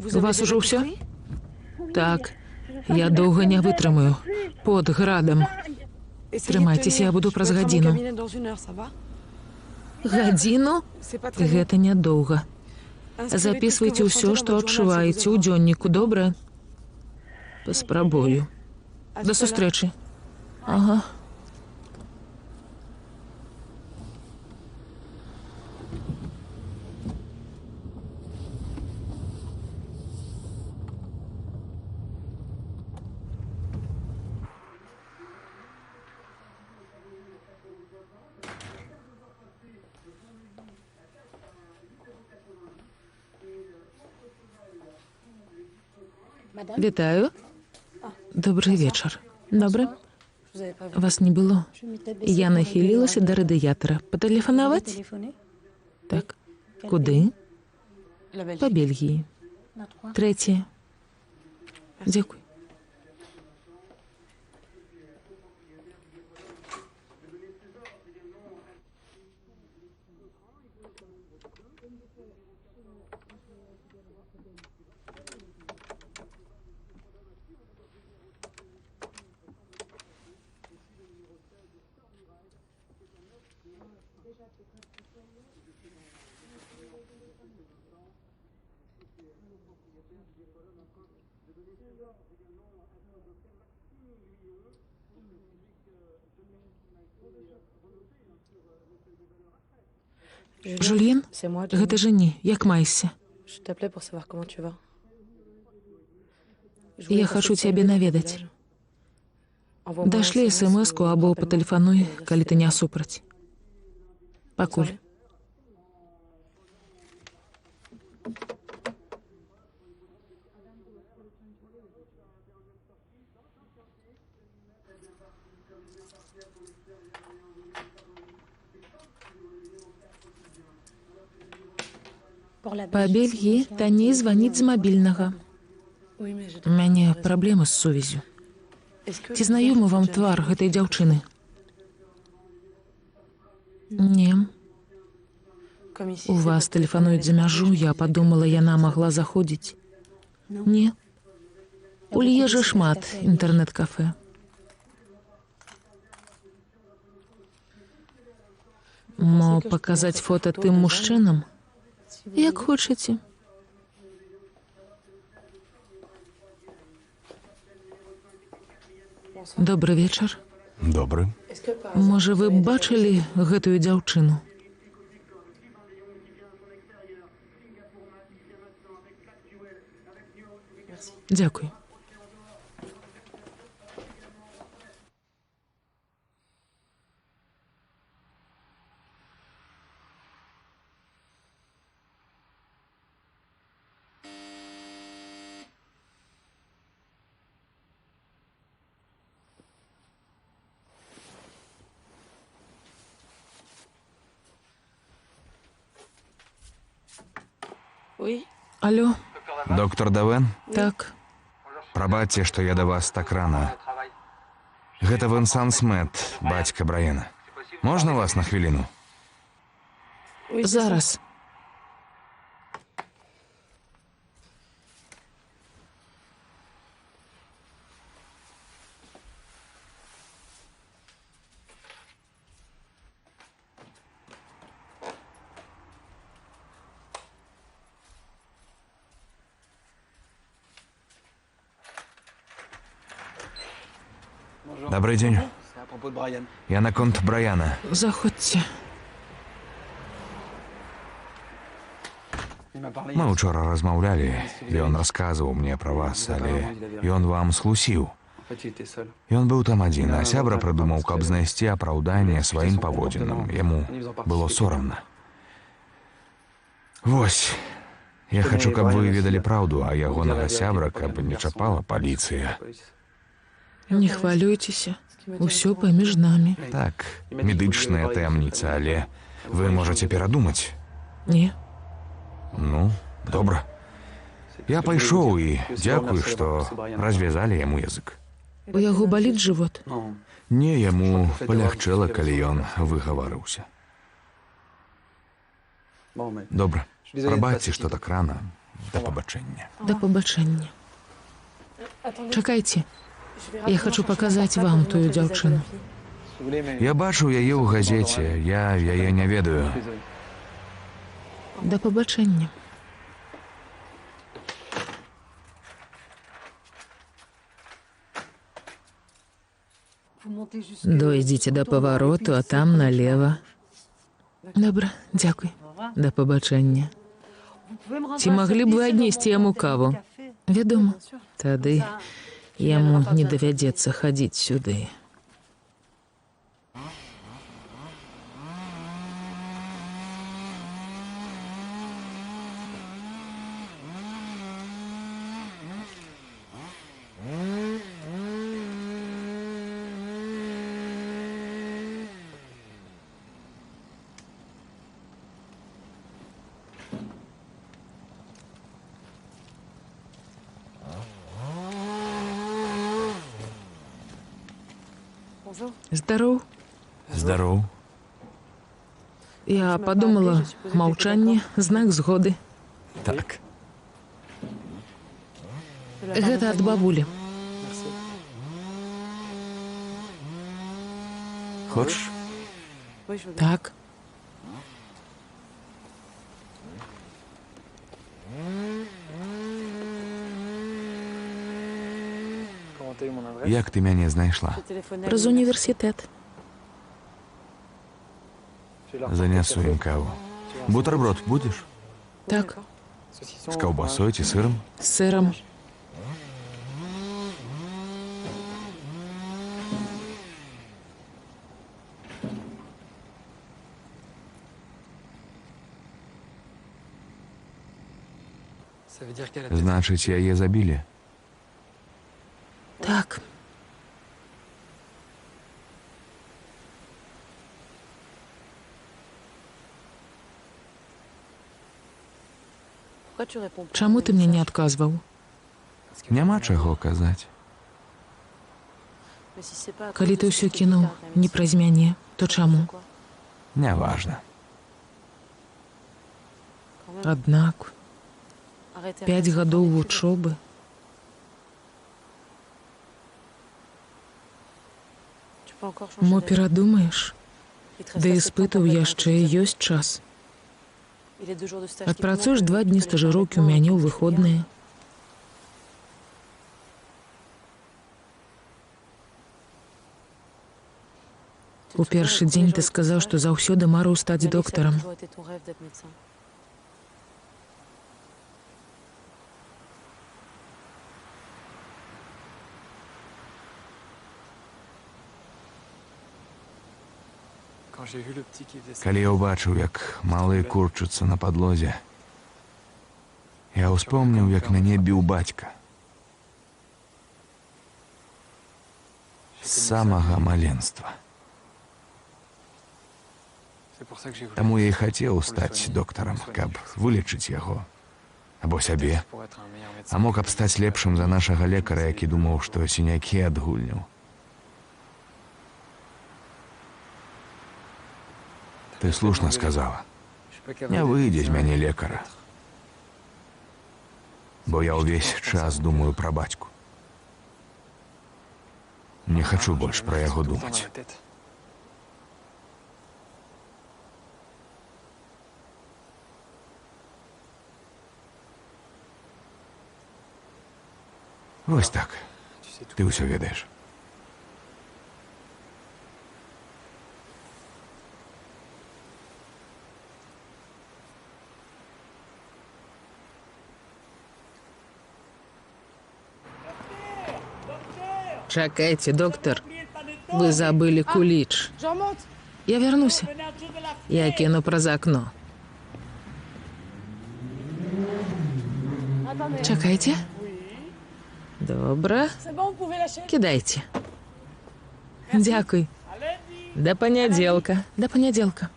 [SPEAKER 2] У вас ужо ўсё? Так. Я доўга не вытрымаю. Под градам. Трымайцеся, я буду праз гадзіну. Гадзіну? Гэта нядоўга. Записвайце ўсё, што адчуваеце ў дзённіку, добра? Паспрабую. Да сустрэчы. Ага. Вітаю. Добрый вечар. Добры? Вас не было. Я нахілілася да радыятара. Патэлефанаваць? Так. Куды? Па Бельгіі. 3. Дзякуй. Жульен? Гэта Жені. Як маешся? Я хачу цябе наведаць. Дашлі смс-ку або патэлефануй, калі ты не супраць. Пакуль. Па Бельгіі танней званіць з мабільнага. У мяне праблемы з сувязю. Ці знаёмы вам твар гэтай дзяўчыны? Не. У вас тэлефануюць за мяжу, я падумала, яна магла заходзіць. Не. У Льежы шмат інтэрнэт-кафе. Мо паказаць фота тым мужчынам? Як хочаце. Добры вечар.
[SPEAKER 1] Добры.
[SPEAKER 2] Можа, вы бачылі гэтую дзяўчыну? Дзякуй. Алло.
[SPEAKER 1] Доктор Давен?
[SPEAKER 2] Так.
[SPEAKER 1] Прабачце, што я да вас так рана. Гэта Венсан Смет, бацька Брайана. Можна вас на хвіліну?
[SPEAKER 2] Зараз.
[SPEAKER 1] Добрый день. Я наконт Брайана.
[SPEAKER 2] Заходзьце.
[SPEAKER 1] Мы учора размаўлялі, і ён расказваў мне пра вас, але ён вам схлусіў. Ён быў там адзін, а сябра прыдумаў, каб знайсці апраўданне сваім паводзінам. Яму было сорамна. Вось. Я хачу, каб вы ведалі праўду, а ягонага сябра, каб не чапала паліцыя.
[SPEAKER 2] Не хвалюйцеся. Усё паміж намі.
[SPEAKER 1] Так, медычная таямніца, але вы можаце перадумаць.
[SPEAKER 2] Не.
[SPEAKER 1] Ну, добра. Я пайшоў і дзякую, што развязалі яму язык.
[SPEAKER 2] У яго баліць жывот?
[SPEAKER 1] Не, яму палягчэла, калі ён выгаварыўся. Добра. Прабачце, што так рана. Да пабачэння.
[SPEAKER 2] Да пабачэння. Чакайце. Я хачу паказаць вам тую дзяўчыну.
[SPEAKER 1] Я бачыў яе ў газеце. Я яе не ведаю.
[SPEAKER 2] Да пабачэння. Дойдзеце да павароту, а там налева. Добра, дзякуй. Да пабачэння. Ці маглі б вы аднесці яму каву? Вядома. Тады яму не давядзецца хадзіць сюды. Здароў.
[SPEAKER 1] Здароў.
[SPEAKER 2] Я падумала, маўчанне, знак згоды.
[SPEAKER 1] Так.
[SPEAKER 2] Гэта ад бабулі.
[SPEAKER 1] Хочаш?
[SPEAKER 2] Так.
[SPEAKER 1] Як ты мяне знайшла?
[SPEAKER 2] Праз універсітэт.
[SPEAKER 1] Занясу ім каву. Бутэрброд будзеш?
[SPEAKER 2] Так,
[SPEAKER 1] З каўбасой ці сырам?
[SPEAKER 2] з сырам.
[SPEAKER 1] Значыць, яе забілі?
[SPEAKER 2] Так. Чаму ты мне не адказваў?
[SPEAKER 1] Няма чаго казаць.
[SPEAKER 2] Калі ты ўсё кінуў не праз мяне, то чаму?
[SPEAKER 1] Няважна.
[SPEAKER 2] Аднак 5 гадоў вучобы. Мо перадумаеш? Да іспытаў яшчэ ёсць час. Адпрацуеш 2 дні стажыроўкі ў мяне ў выходныя. У першы дзень ты сказаў, што заўсёды марыў стаць доктарам.
[SPEAKER 1] Калі я ўбачыў, як малыя курчуцца на падлозе, я ўспомніў, як мяне біў бацька. З самага маленства. Таму я і хацеў стаць доктарам, каб вылечыць яго. Або сябе. А мог б стаць лепшым за нашага лекара, які думаў, што сінякі ад гульняў. Ты слушна сказала. Не выйдзе з мяне лекара. Бо я ўвесь час думаю пра бацьку. Не хачу больш пра яго думаць. Вось так. Ты ўсё ведаеш.
[SPEAKER 2] Чакайте, доктор. Вы забыли кулич. Я вернусь. Я кину праз окно. Чакайте. Добре. Кидайте. Дякуй. До понеділка. До понеділка.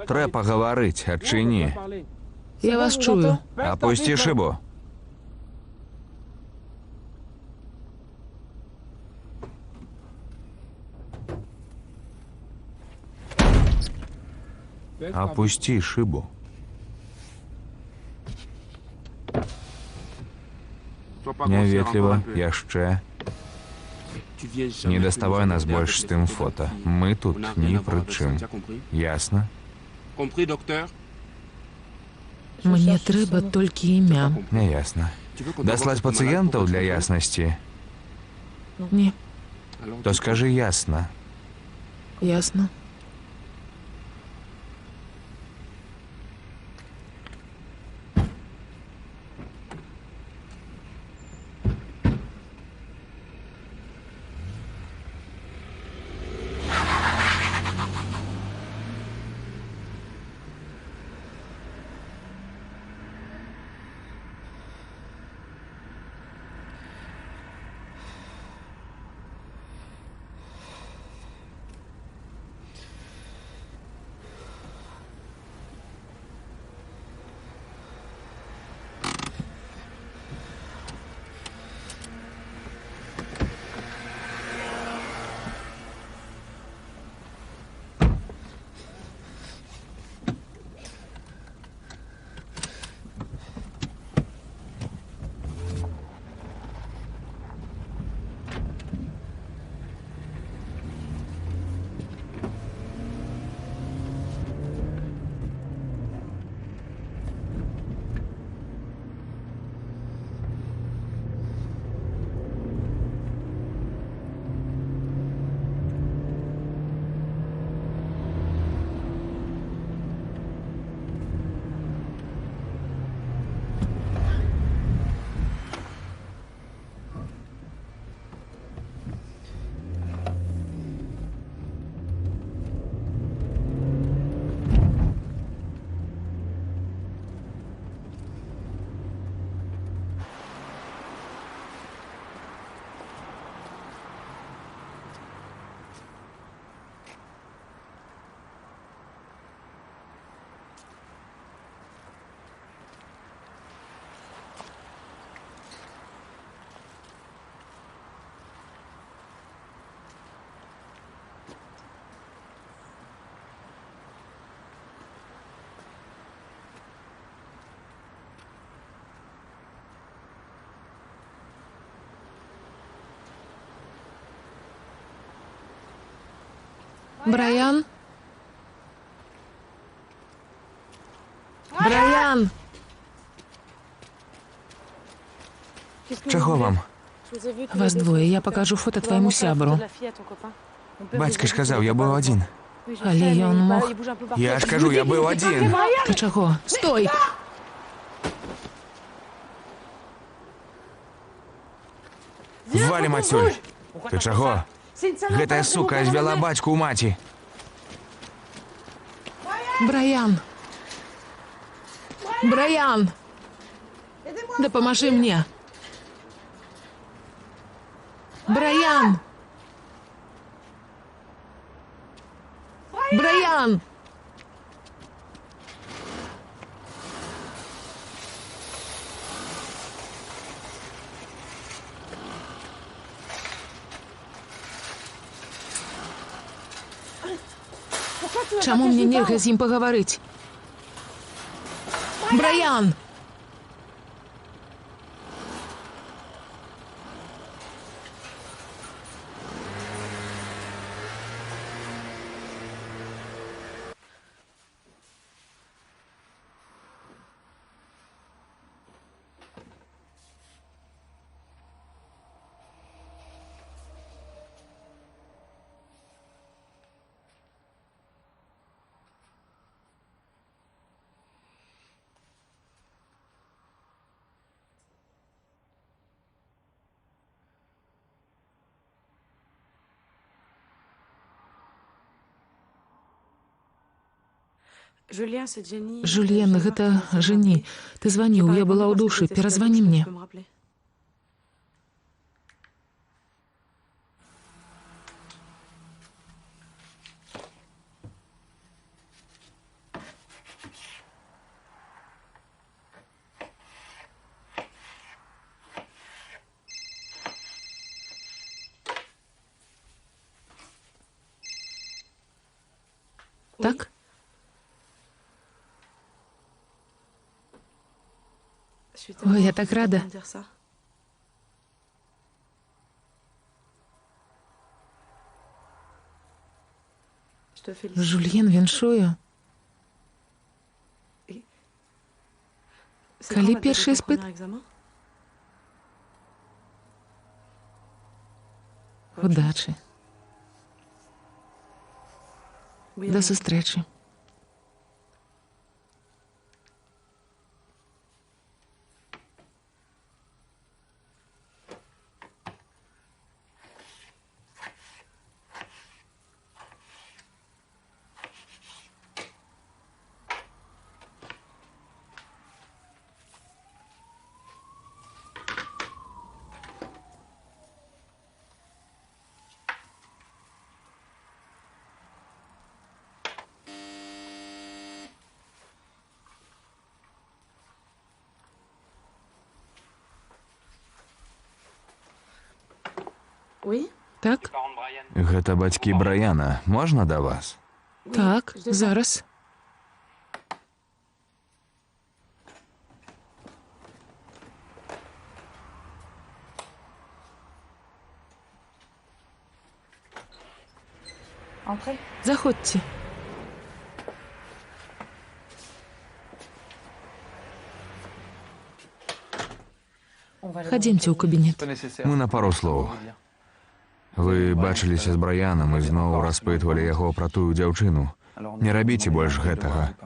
[SPEAKER 1] Трэба гаварыць, адчыні.
[SPEAKER 2] Я вас чую.
[SPEAKER 1] Апусці шыбу. Апусці шыбу. Няветліва, яшчэ. Не даставай нас больш з тым фота. Мы тут ні пры чым. Ясна?
[SPEAKER 2] Мне трэба толькі імя.
[SPEAKER 1] Не ясна. Даслаць пацыентаў для яснасці?
[SPEAKER 2] Не,
[SPEAKER 1] То скажы ясна.
[SPEAKER 2] ясно. Брайан? Брайан!
[SPEAKER 1] Чаго вам?
[SPEAKER 2] Вас двое. Я покажу фото твоему сябру.
[SPEAKER 1] Бацька ж казаў, я быў адзін.
[SPEAKER 2] Але ён мог...
[SPEAKER 1] Я ж кажу, я быў адзін.
[SPEAKER 2] Ты чаго? Стой!
[SPEAKER 1] валім адсюль. Ты чаго? Гэтая сука звяла бацьку ў маці.
[SPEAKER 2] Брайан! Брайан! Дапамажы мне! Брайан! Брайан! Чаму мне нельга з ім пагаварыць? Брайан! Жульен, гэта Жені. Ты званіў, я была ў душы. Перазвані мне. Так? Ой, я так рада. Жульен, віншую. Калі першы іспыт? Удачы. До сустрэчы. Так?
[SPEAKER 1] Гэта бацькі Браяна. Можна да вас?
[SPEAKER 2] Так, зараз. Заходзьце. Хадзімце ў кабінет.
[SPEAKER 1] Мы на пару слоў. Вы бачыліся з Браянам і зноў распытвалі яго пра тую дзяўчыну. Не рабіце больш гэтага.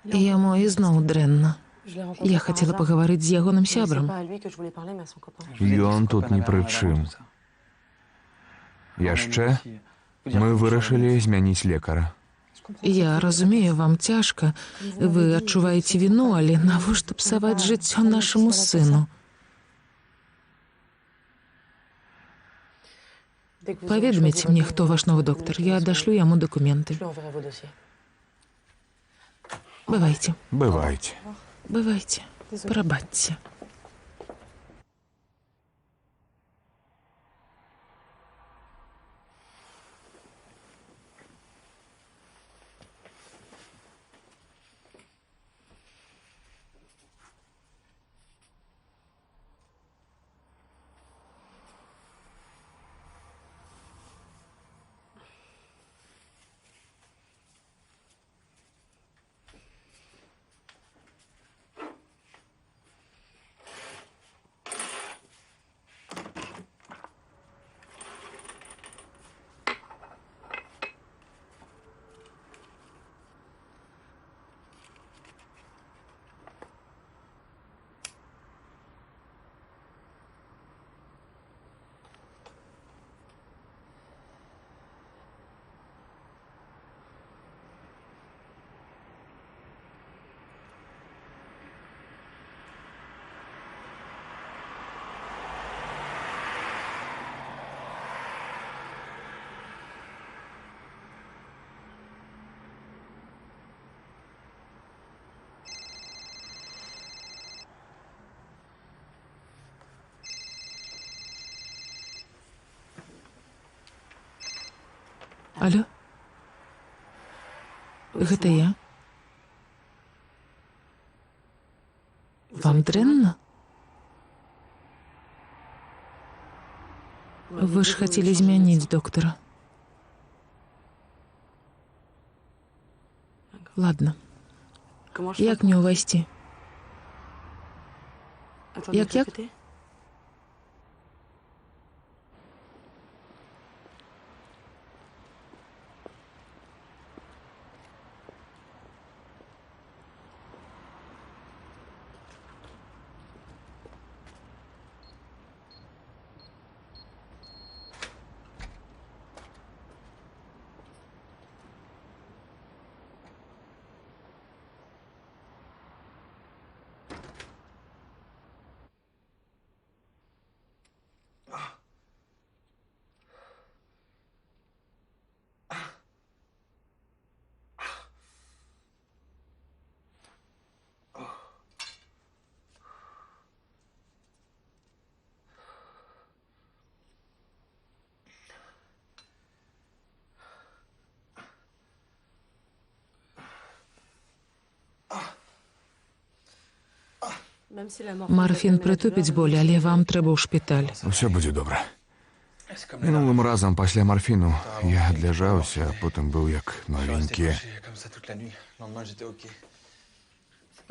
[SPEAKER 2] Яму ізноў дрэнна. Я хацела пагаварыць з ягоным сябрам.
[SPEAKER 1] Ён тут ні пры чым. Яшчэ мы вырашылі змяніць лекара.
[SPEAKER 2] Я разумею, вам цяжка. Вы адчуваеце віну, але навошта псаваць жыццё нашаму сыну? Паведаміце мне, хто ваш новы доктар. Я дашлю яму дакументы. Бывайце.
[SPEAKER 1] Бывайце.
[SPEAKER 2] Бывайце. Прабачце. Алло? Гэта я. Вам дрэнна? Вы ж хацелі змяніць доктара. Ладно. Як мне ўвайсці? Як? Марфін прытупіць боль, але вам трэба ў шпіталь.
[SPEAKER 1] Усё будзе добра. Мінулым разам пасля марфіну я адляжаўся, а потым быў як новенькі.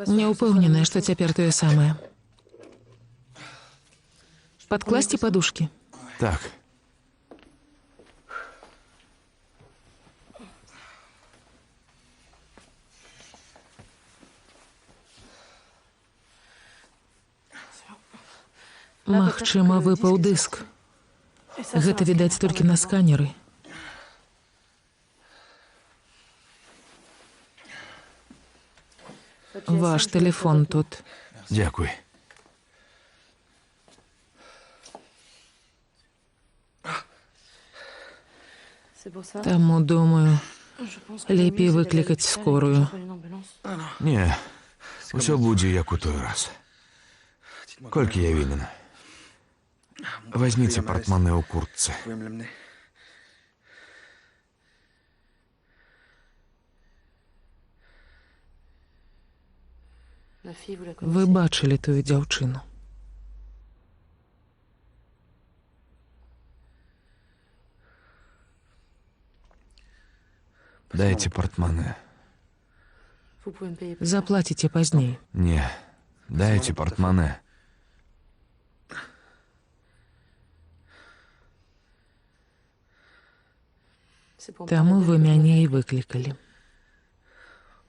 [SPEAKER 2] Не ўпэўненая, што цяпер тое самае. Падкласці падушкі.
[SPEAKER 1] Так.
[SPEAKER 2] Магчыма, выпаў дыск. Гэта відаць толькі на сканеры. Ваш тэлефон тут.
[SPEAKER 1] Дзякуй.
[SPEAKER 2] Таму, думаю, лепей выклікаць скорую.
[SPEAKER 1] Не, усё будзе як у той раз. Колькі я вінен? Возьмите портмоне у куртцы.
[SPEAKER 2] Вы бачылі тую дзяўчыну.
[SPEAKER 1] Дайте портмоне.
[SPEAKER 2] Заплаціце пазней.
[SPEAKER 1] Не, дайте портмоне.
[SPEAKER 2] Таму вы мяне і выклікалі.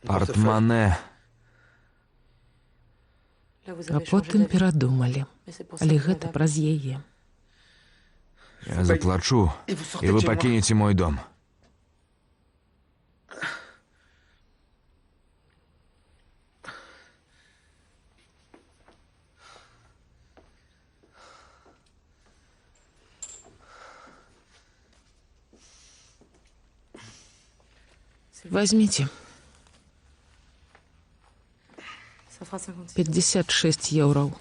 [SPEAKER 1] Портмоне.
[SPEAKER 2] А потым перадумалі. Але гэта праз яе.
[SPEAKER 1] Я заплачу, и вы покинете мой дом.
[SPEAKER 2] Возьмите. 56 еўраў.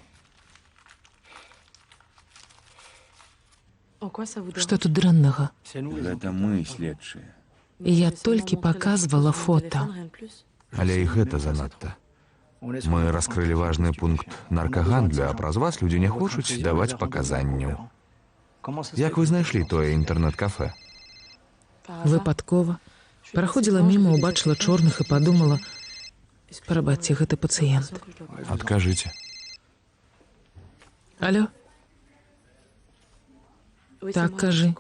[SPEAKER 2] Што тут дрэннага?
[SPEAKER 4] Гэта мы, следчыя.
[SPEAKER 2] Я толькі паказвала фота.
[SPEAKER 1] Але і гэта занадта. Мы раскрылі важны пункт наркагандлю, а праз вас людзі не хочуць даваць паказанняў. Як вы знайшлі тое інтэрнэт-кафэ?
[SPEAKER 2] Выпадкова. Праходзіла міма, убачыла чорных і падумала, прабачце, гэта пацыент.
[SPEAKER 1] Адкажыце.
[SPEAKER 2] Алло? Так, кажы.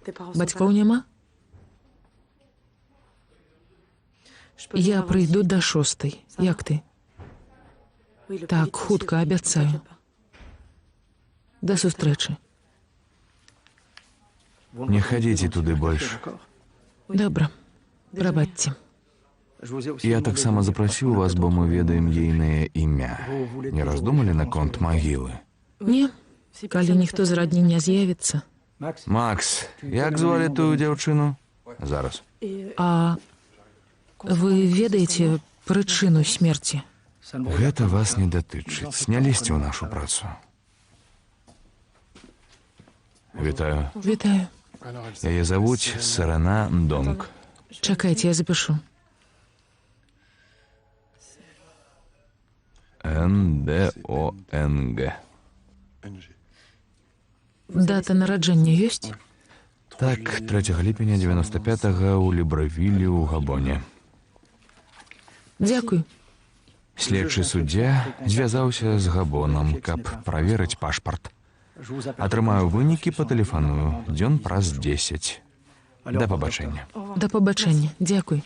[SPEAKER 2] Бацькоў няма? Я прыйду да 6:00. Як ты? Так, хутка, абяцаю. Да сустрэчы.
[SPEAKER 1] Не хадзіце туды больш.
[SPEAKER 2] Добра. Прабачце.
[SPEAKER 1] Я таксама запрасіў вас, бо мы ведаем ейнае імя. Не раздумалі наконт магілы?
[SPEAKER 2] Не, калі ніхто з радні не з'явіцца.
[SPEAKER 1] Макс, як звалі тую дзяўчыну? Зараз.
[SPEAKER 2] А вы ведаеце прычыну смерці?
[SPEAKER 1] Гэта вас не датычыць. Не лезьце ў нашу працу. Вітаю.
[SPEAKER 2] Вітаю.
[SPEAKER 1] Яе завуць Сарана Донг.
[SPEAKER 2] Чакайце, я запишу.
[SPEAKER 1] Ндонг.
[SPEAKER 2] Дата нараджэння ёсць?
[SPEAKER 1] Так, 3 ліпеня 95-го у Лібравілі ў Габоне.
[SPEAKER 2] Дзякуй.
[SPEAKER 1] Следчы суддзя звязаўся з Габонам, каб праверыць пашпарт. Атрымаю вынікі, патэлефаную дзён праз 10. Да пабачэння.
[SPEAKER 2] Да пабачэння. Дзякуй.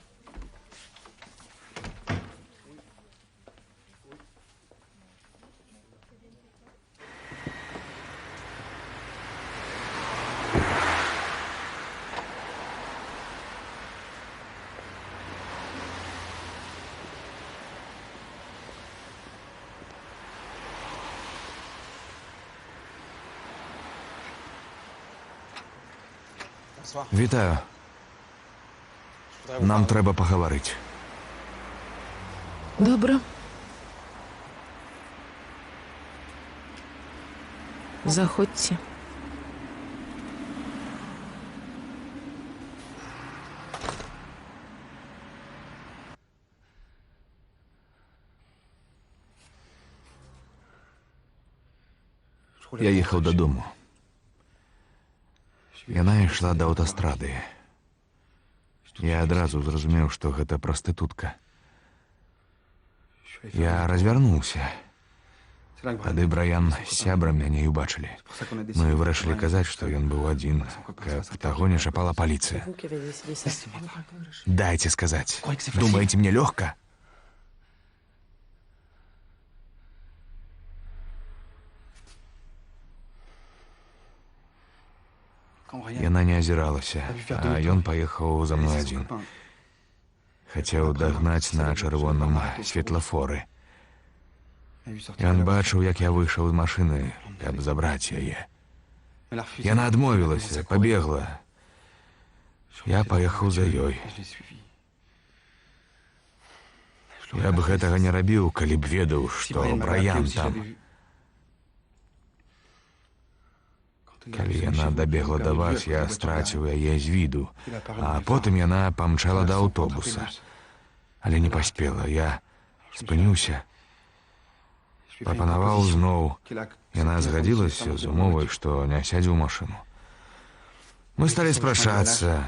[SPEAKER 1] Вітаю. Нам трэба пагаварыць.
[SPEAKER 2] Добра. Заходзьце.
[SPEAKER 1] Я ехаў дадому. Яна ішла да аўтастрады. Я адразу зразумеў, што гэта прастытутка. Я развярнуўся. Тады Браян з сябрам мяне і ўбачылі. Мы вырашылі казаць, што ён быў адзін, каб таго не чапала паліцыя. Дайце сказаць. Думаеце, мне лёгка? Яна не азіралася, а ён паехаў за мной адзін. Хацеў дагнаць на чырвоным светлафоры. Ён бачыў, як я выйшаў з машыны, каб забраць яе. Яна адмовілася, пабегла. Я паехаў за ёй. Я б гэтага не рабіў, калі б ведаў, што Браян там. Калі яна дабегла да вас, я страціў яе з віду, а потым яна памчала да аўтобуса. Але не паспела. Я спыніўся, прапанаваў зноў. Яна згадзілася з умовай, што не сядзе ў машыну. Мы сталі спрачацца.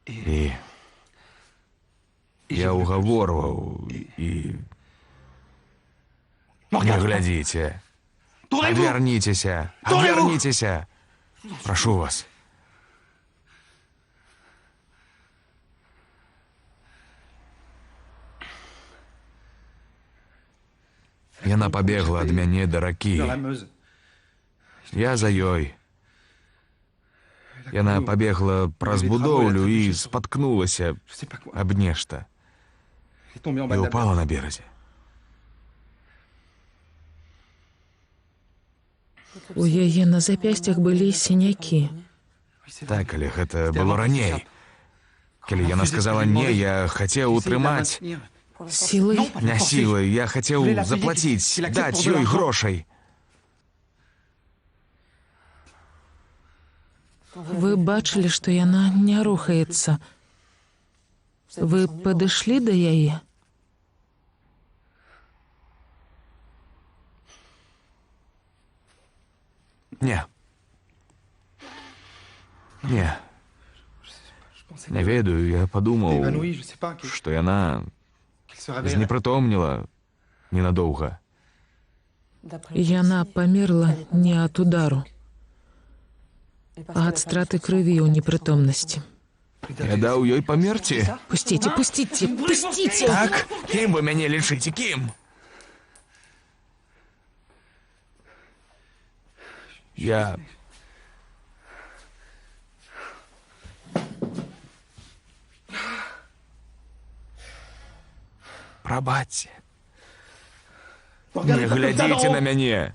[SPEAKER 1] І я угаворваў, і... Не глядзіце. Адвярніцеся! Адвярніцеся! Прашу вас. Яна пабегла ад мяне да ракі. Я за ёй. Яна пабегла праз будоўлю і спаткнулася аб нешта. І упала на беразе.
[SPEAKER 2] У яе на запясцях былі сінякі.
[SPEAKER 1] Так, але гэта было раней. Калі яна сказала «не», я хацеў утрымаць.
[SPEAKER 2] Сілай?
[SPEAKER 1] Не сілай, я хацеў заплаціць, даць ёй грошай.
[SPEAKER 2] Вы бачылі, што яна не рухаецца. Вы падышлі да яе?
[SPEAKER 1] Не. Не. Не ведаю, я падумаў, што яна знепрытомніла ненадоўга.
[SPEAKER 2] Яна памерла не ад удару, а ад страты крыві ў непрытомнасці.
[SPEAKER 1] Я даў ёй памерці?
[SPEAKER 2] Пусціце, пусціце, пусціце!
[SPEAKER 1] Так? Кім вы мяне лічыце, кім? Я... Прабачце. Не глядзіце на мяне.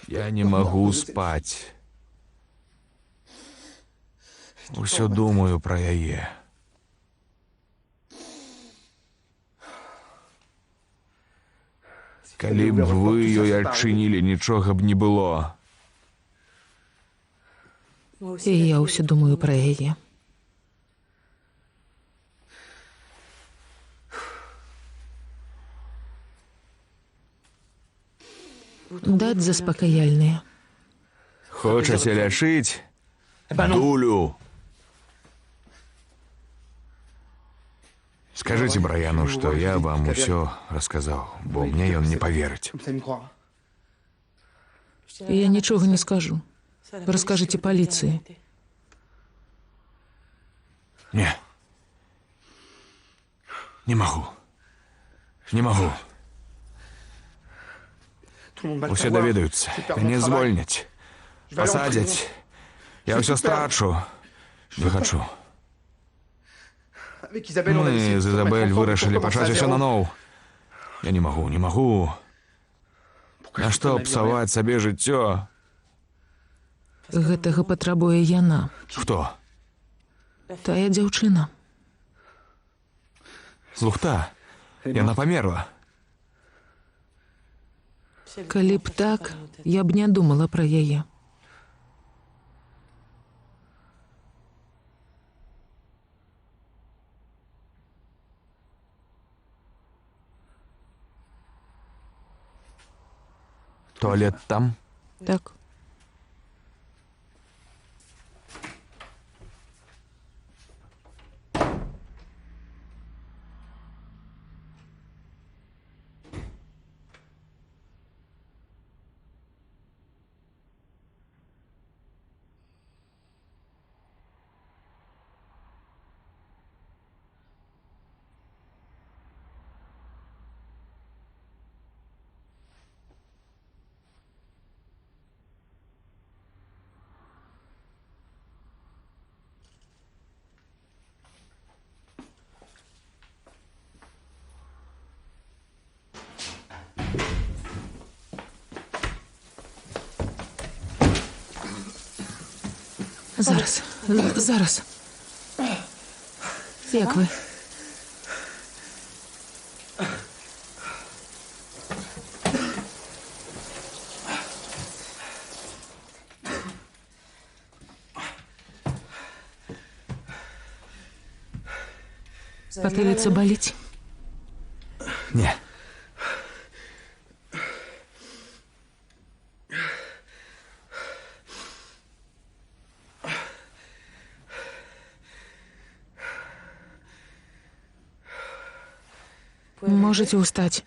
[SPEAKER 1] Я не магу спаць. Усё думаю пра яе. Калі б вы ёй адчынілі, нічога б не было.
[SPEAKER 2] І я ўсё думаю пра яе. Даць заспакаяльныя.
[SPEAKER 1] Хочаце лячыць? Дулю. Скажите Брайану, что я вам усё рассказал, бо мне ён не поверыць.
[SPEAKER 2] Я нічога не скажу. Раскажыце паліцыі.
[SPEAKER 1] Не. Не могу. Не могу. Усе даведаюцца. Мяне звольняць. Пасадзяць. Я ўсё страчу. Не хочу. Мы з Ізабель вырашылі пачаць усё наноў. Я не могу, не могу. Нашто псаваць сабе жыццё?
[SPEAKER 2] Гэтага патрабуе яна.
[SPEAKER 1] Хто?
[SPEAKER 2] Тая дзяўчына.
[SPEAKER 1] Лухта. Яна памерла.
[SPEAKER 2] Калі б так, я б не думала пра яе.
[SPEAKER 1] Туалет там?
[SPEAKER 2] Так. Зараз. Як ви? Патыліца баліць?
[SPEAKER 1] Не.
[SPEAKER 2] Можете устать.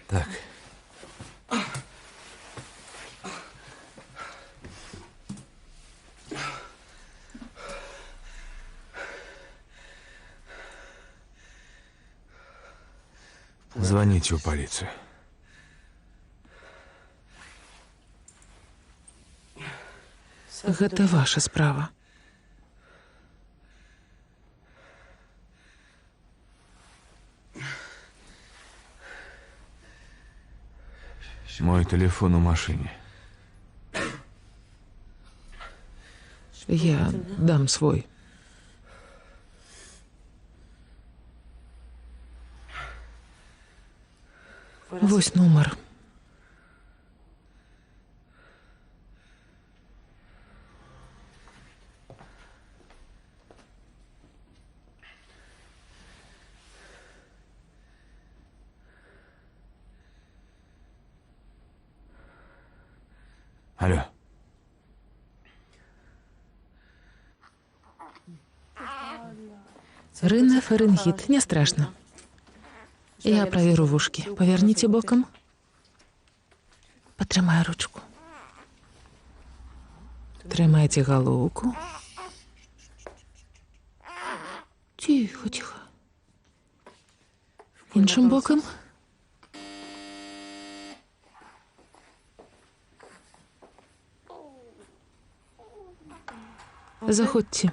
[SPEAKER 1] Так. Звоните в полицию.
[SPEAKER 2] Гэта ваша справа.
[SPEAKER 1] Мой телефон у машине.
[SPEAKER 2] Я дам свой. Вось нумар.
[SPEAKER 1] Алло.
[SPEAKER 2] Рына, фарэнгіт, не страшно. Я праверу вушкі. Паверніце бокам. Патрымай ручку. Трымайце галоўку. Тихо. Іншым бокам. Заходзьце.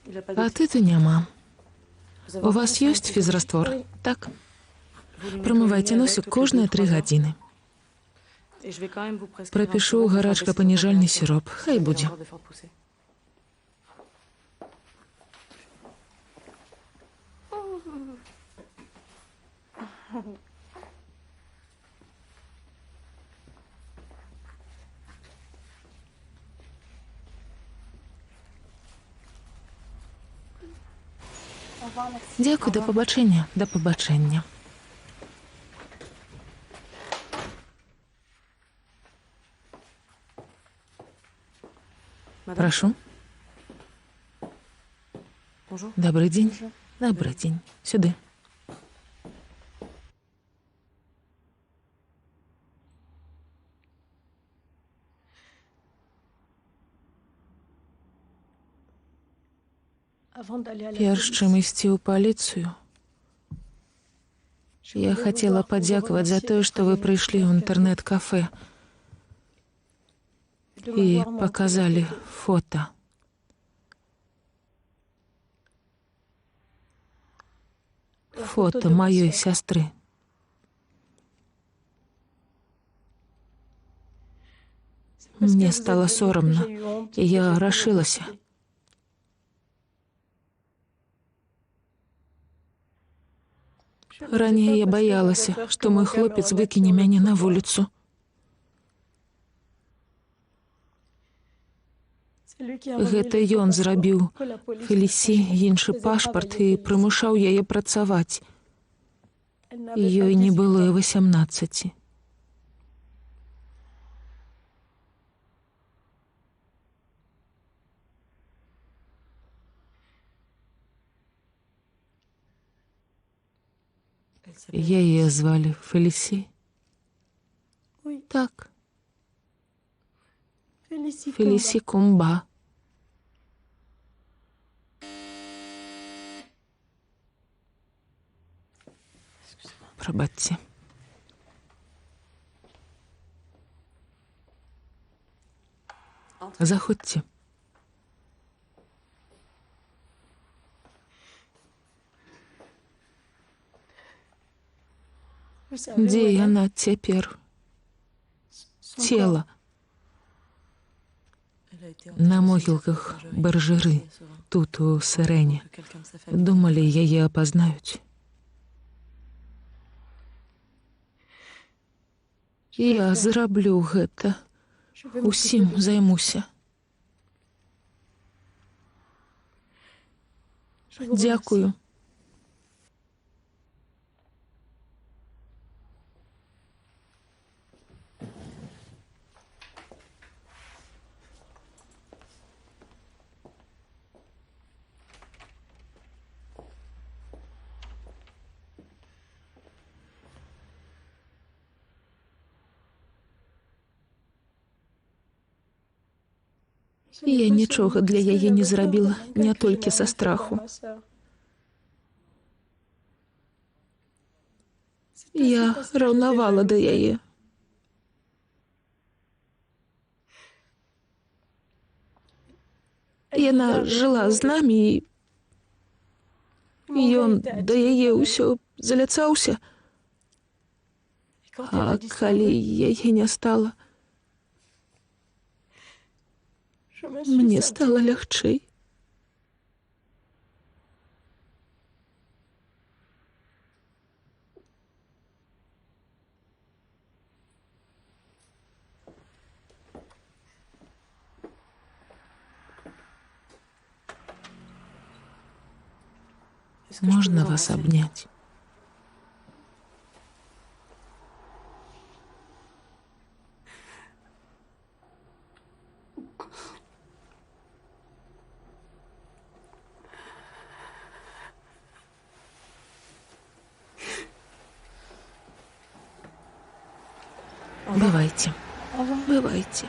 [SPEAKER 2] А ты-то няма. У вас ёсць фізраствор? Так. Прамывайце носик кожныя 3 гадзіны. Прапішу гарачка-паніжальны сіроп. Хай будзе. Дзякуй, да пабачэння, да пабачэння. Прашу. Добрый дзень. Добрый дзень. Сюды. Перш чым ісці ў паліцыю, я хацела падзякаваць за тое, што вы прыйшлі ў інтэрнэт-кафэ і паказалі фота. Фота маёй сястры. Мне стала сорамна, і я рашылася. Раней я баялася, што мой хлопец выкіне мяне на вуліцу. Гэта ён зрабіў Фелісі іншы пашпарт і прымушаў яе працаваць. Ёй не было і 18. Яе звалі Фелісі. Так. Фелісі Кумба. Прабачце. Заходзьце. Дзе яна цяпер? Цела. На могілках Баржыры, тут, у Сырэне. Думалі, яе апазнаюць. Я зраблю гэта. Усім займуся. Дзякую. Я нічога для яе не зрабіла, не толькі са страху. Я раўнавала да яе. Яна жыла з намі, і ён да яе ўсё заляцаўся. А калі яе не стала, мне стала лягчэй. Можно вас обнять? Бывайте. Бывайте.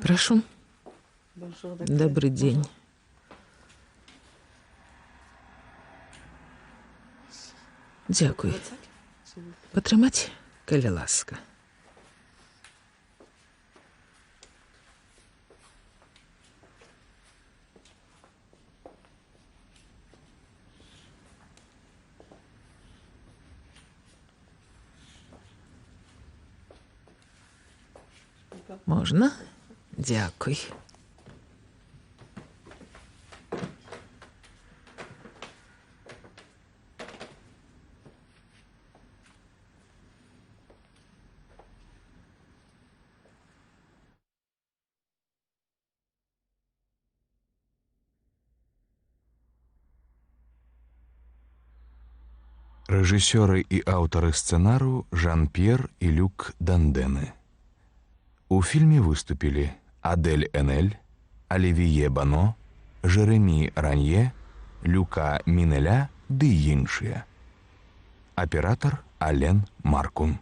[SPEAKER 2] Прошу. Добрый день. Дякую. Патрымаць, калі ласка. Можна? Дякуй.
[SPEAKER 1] Рэжысёры і аўтары сцэнару Жан-П'ер і Люк Дандены. У фільме выступілі Адель Энель, Алівіе Бано, Жэрэмі Ранье, Люка Мінеля ды іншыя. Аператар Ален Маркун.